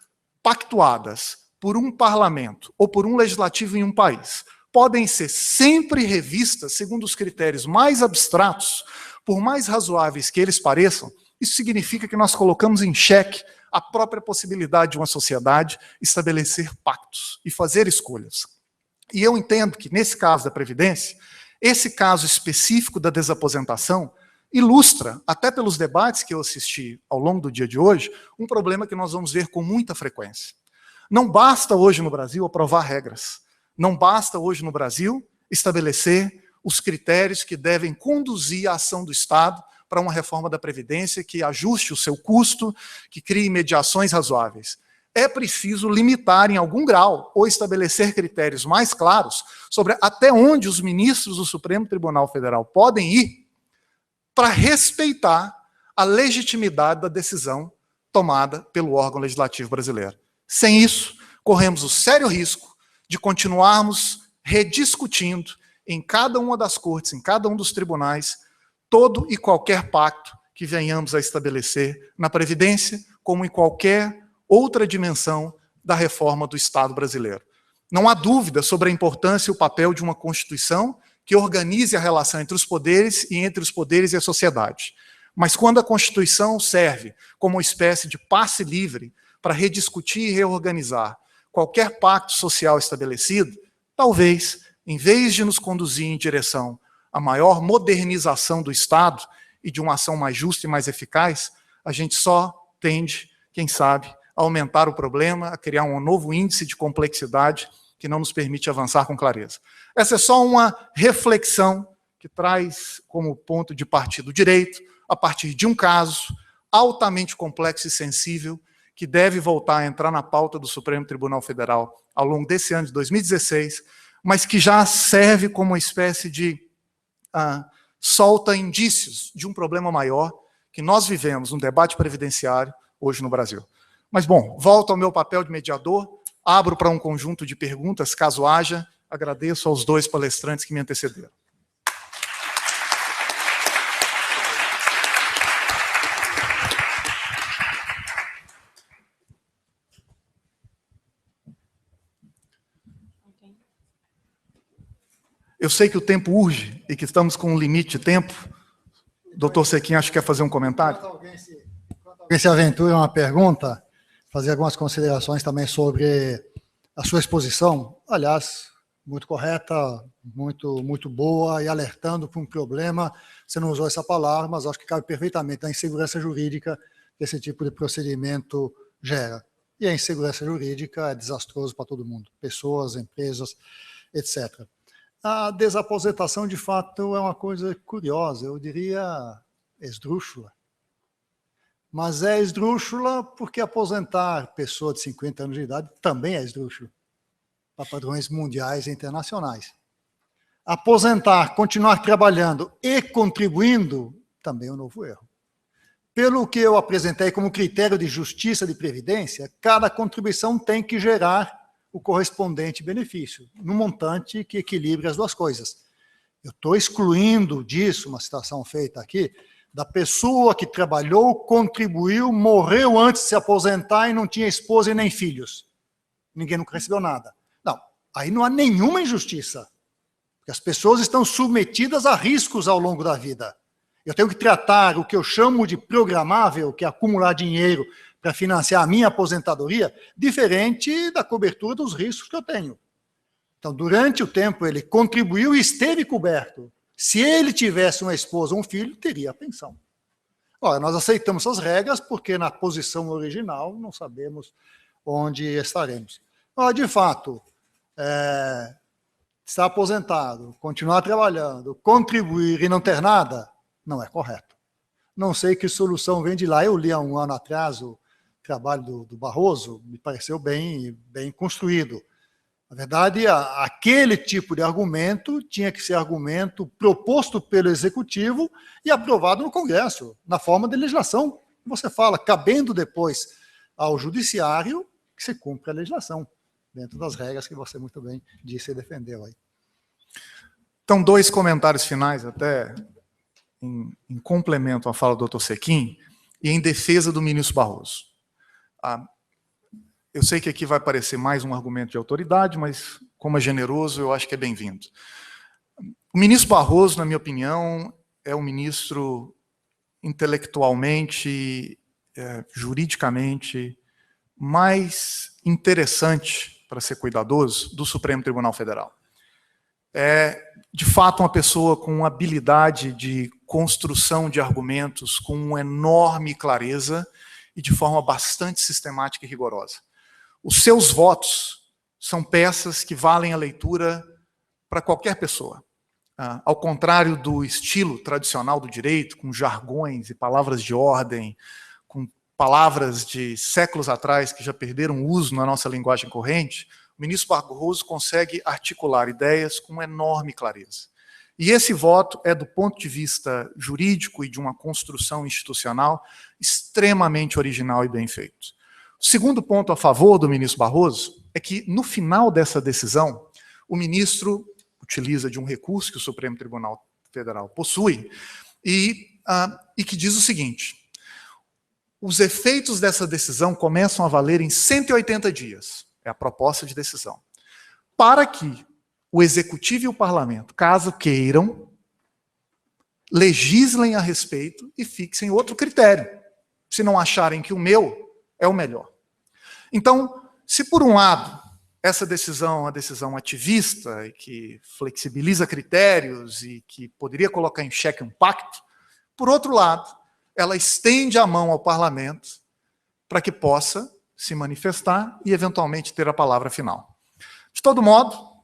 pactuadas por um parlamento ou por um legislativo em um país podem ser sempre revistas segundo os critérios mais abstratos, por mais razoáveis que eles pareçam, isso significa que nós colocamos em xeque a própria possibilidade de uma sociedade estabelecer pactos e fazer escolhas. E eu entendo que, nesse caso da Previdência, esse caso específico da desaposentação ilustra, até pelos debates que eu assisti ao longo do dia de hoje, um problema que nós vamos ver com muita frequência. Não basta hoje no Brasil aprovar regras. Não basta hoje no Brasil estabelecer os critérios que devem conduzir a ação do Estado para uma reforma da Previdência que ajuste o seu custo, que crie mediações razoáveis. É preciso limitar em algum grau ou estabelecer critérios mais claros sobre até onde os ministros do Supremo Tribunal Federal podem ir para respeitar a legitimidade da decisão tomada pelo órgão legislativo brasileiro. Sem isso, corremos o sério risco de continuarmos rediscutindo em cada uma das cortes, em cada um dos tribunais, todo e qualquer pacto que venhamos a estabelecer na Previdência, como em qualquer outra dimensão da reforma do Estado brasileiro. Não há dúvida sobre a importância e o papel de uma Constituição que organize a relação entre os poderes e entre os poderes e a sociedade. Mas quando a Constituição serve como uma espécie de passe livre para rediscutir e reorganizar qualquer pacto social estabelecido, talvez, em vez de nos conduzir em direção à maior modernização do Estado e de uma ação mais justa e mais eficaz, a gente só tende, quem sabe, a aumentar o problema, a criar um novo índice de complexidade que não nos permite avançar com clareza. Essa é só uma reflexão que traz como ponto de partida o direito, a partir de um caso altamente complexo e sensível, que deve voltar a entrar na pauta do Supremo Tribunal Federal ao longo desse ano de 2016, mas que já serve como uma espécie de solta indícios de um problema maior que nós vivemos no debate previdenciário hoje no Brasil. Mas, bom, volto ao meu papel de mediador, abro para um conjunto de perguntas, caso haja, agradeço aos dois palestrantes que me antecederam. Eu sei que o tempo urge e que estamos com um limite de tempo. Doutor Sequim, acho que quer fazer um comentário. Alguém se aventura uma pergunta, fazer algumas considerações também sobre a sua exposição. Aliás, muito correta, muito boa, e alertando para um problema. Você não usou essa palavra, mas acho que cabe perfeitamente na insegurança jurídica que esse tipo de procedimento gera. E a insegurança jurídica é desastroso para todo mundo, pessoas, empresas, etc. A desaposentação, de fato, é uma coisa curiosa, eu diria esdrúxula. Mas é esdrúxula porque aposentar pessoa de 50 anos de idade também é esdrúxula, para padrões mundiais e internacionais. Aposentar, continuar trabalhando e contribuindo, também é um novo erro. Pelo que eu apresentei como critério de justiça de previdência, cada contribuição tem que gerar o correspondente benefício, num montante que equilibre as duas coisas. Eu estou excluindo disso, uma citação feita aqui, da pessoa que trabalhou, contribuiu, morreu antes de se aposentar e não tinha esposa e nem filhos. Ninguém nunca recebeu nada. Não, aí não há nenhuma injustiça. Porque as pessoas estão submetidas a riscos ao longo da vida. Eu tenho que tratar o que eu chamo de programável, que é acumular dinheiro para financiar a minha aposentadoria, diferente da cobertura dos riscos que eu tenho. Então, durante o tempo, ele contribuiu e esteve coberto. Se ele tivesse uma esposa ou um filho, teria a pensão. Ora, nós aceitamos essas regras porque na posição original não sabemos onde estaremos. Ora, de fato, estar aposentado, continuar trabalhando, contribuir e não ter nada, não é correto. Não sei que solução vem de lá. Eu li há um ano atrás o trabalho do Barroso, me pareceu bem construído. Na verdade, aquele tipo de argumento tinha que ser argumento proposto pelo Executivo e aprovado no Congresso, na forma de legislação. Você fala, cabendo depois ao Judiciário que se cumpre a legislação, dentro das regras que você muito bem disse e defendeu aí. Então, 2 comentários finais, até em complemento à fala do Dr. Sechin e em defesa do ministro Barroso. Eu sei que aqui vai parecer mais um argumento de autoridade, mas, como é generoso, eu acho que é bem-vindo. O ministro Barroso, na minha opinião, é um ministro intelectualmente, juridicamente, mais interessante, para ser cuidadoso, do Supremo Tribunal Federal. É, de fato, uma pessoa com habilidade de construção de argumentos com uma enorme clareza e de forma bastante sistemática e rigorosa. Os seus votos são peças que valem a leitura para qualquer pessoa. Ao contrário do estilo tradicional do direito, com jargões e palavras de ordem, com palavras de séculos atrás que já perderam uso na nossa linguagem corrente, o ministro Barroso consegue articular ideias com enorme clareza. E esse voto é, do ponto de vista jurídico e de uma construção institucional, extremamente original e bem feito. O segundo ponto a favor do ministro Barroso é que, no final dessa decisão, o ministro utiliza de um recurso que o Supremo Tribunal Federal possui e que diz o seguinte: os efeitos dessa decisão começam a valer em 180 dias, é a proposta de decisão, para que o Executivo e o Parlamento, caso queiram, legislem a respeito e fixem outro critério, se não acharem que o meu é o melhor. Então, se por um lado, essa decisão é uma decisão ativista, e que flexibiliza critérios e que poderia colocar em xeque um pacto, por outro lado, ela estende a mão ao Parlamento para que possa se manifestar e, eventualmente, ter a palavra final. De todo modo,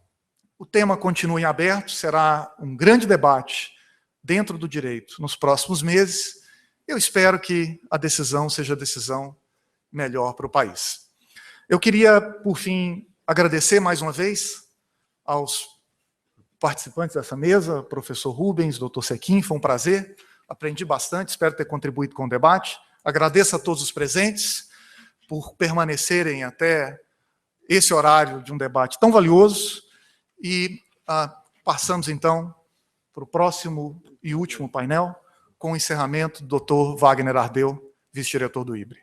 o tema continua em aberto, será um grande debate dentro do direito nos próximos meses. Eu espero que a decisão seja a decisão melhor para o país. Eu queria, por fim, agradecer mais uma vez aos participantes dessa mesa, professor Rubens, doutor Sechin, foi um prazer, aprendi bastante, espero ter contribuído com o debate. Agradeço a todos os presentes por permanecerem até esse horário de um debate tão valioso e passamos, então, para o próximo e último painel, com o encerramento do doutor Wagner Ardeu, vice-diretor do IBRE.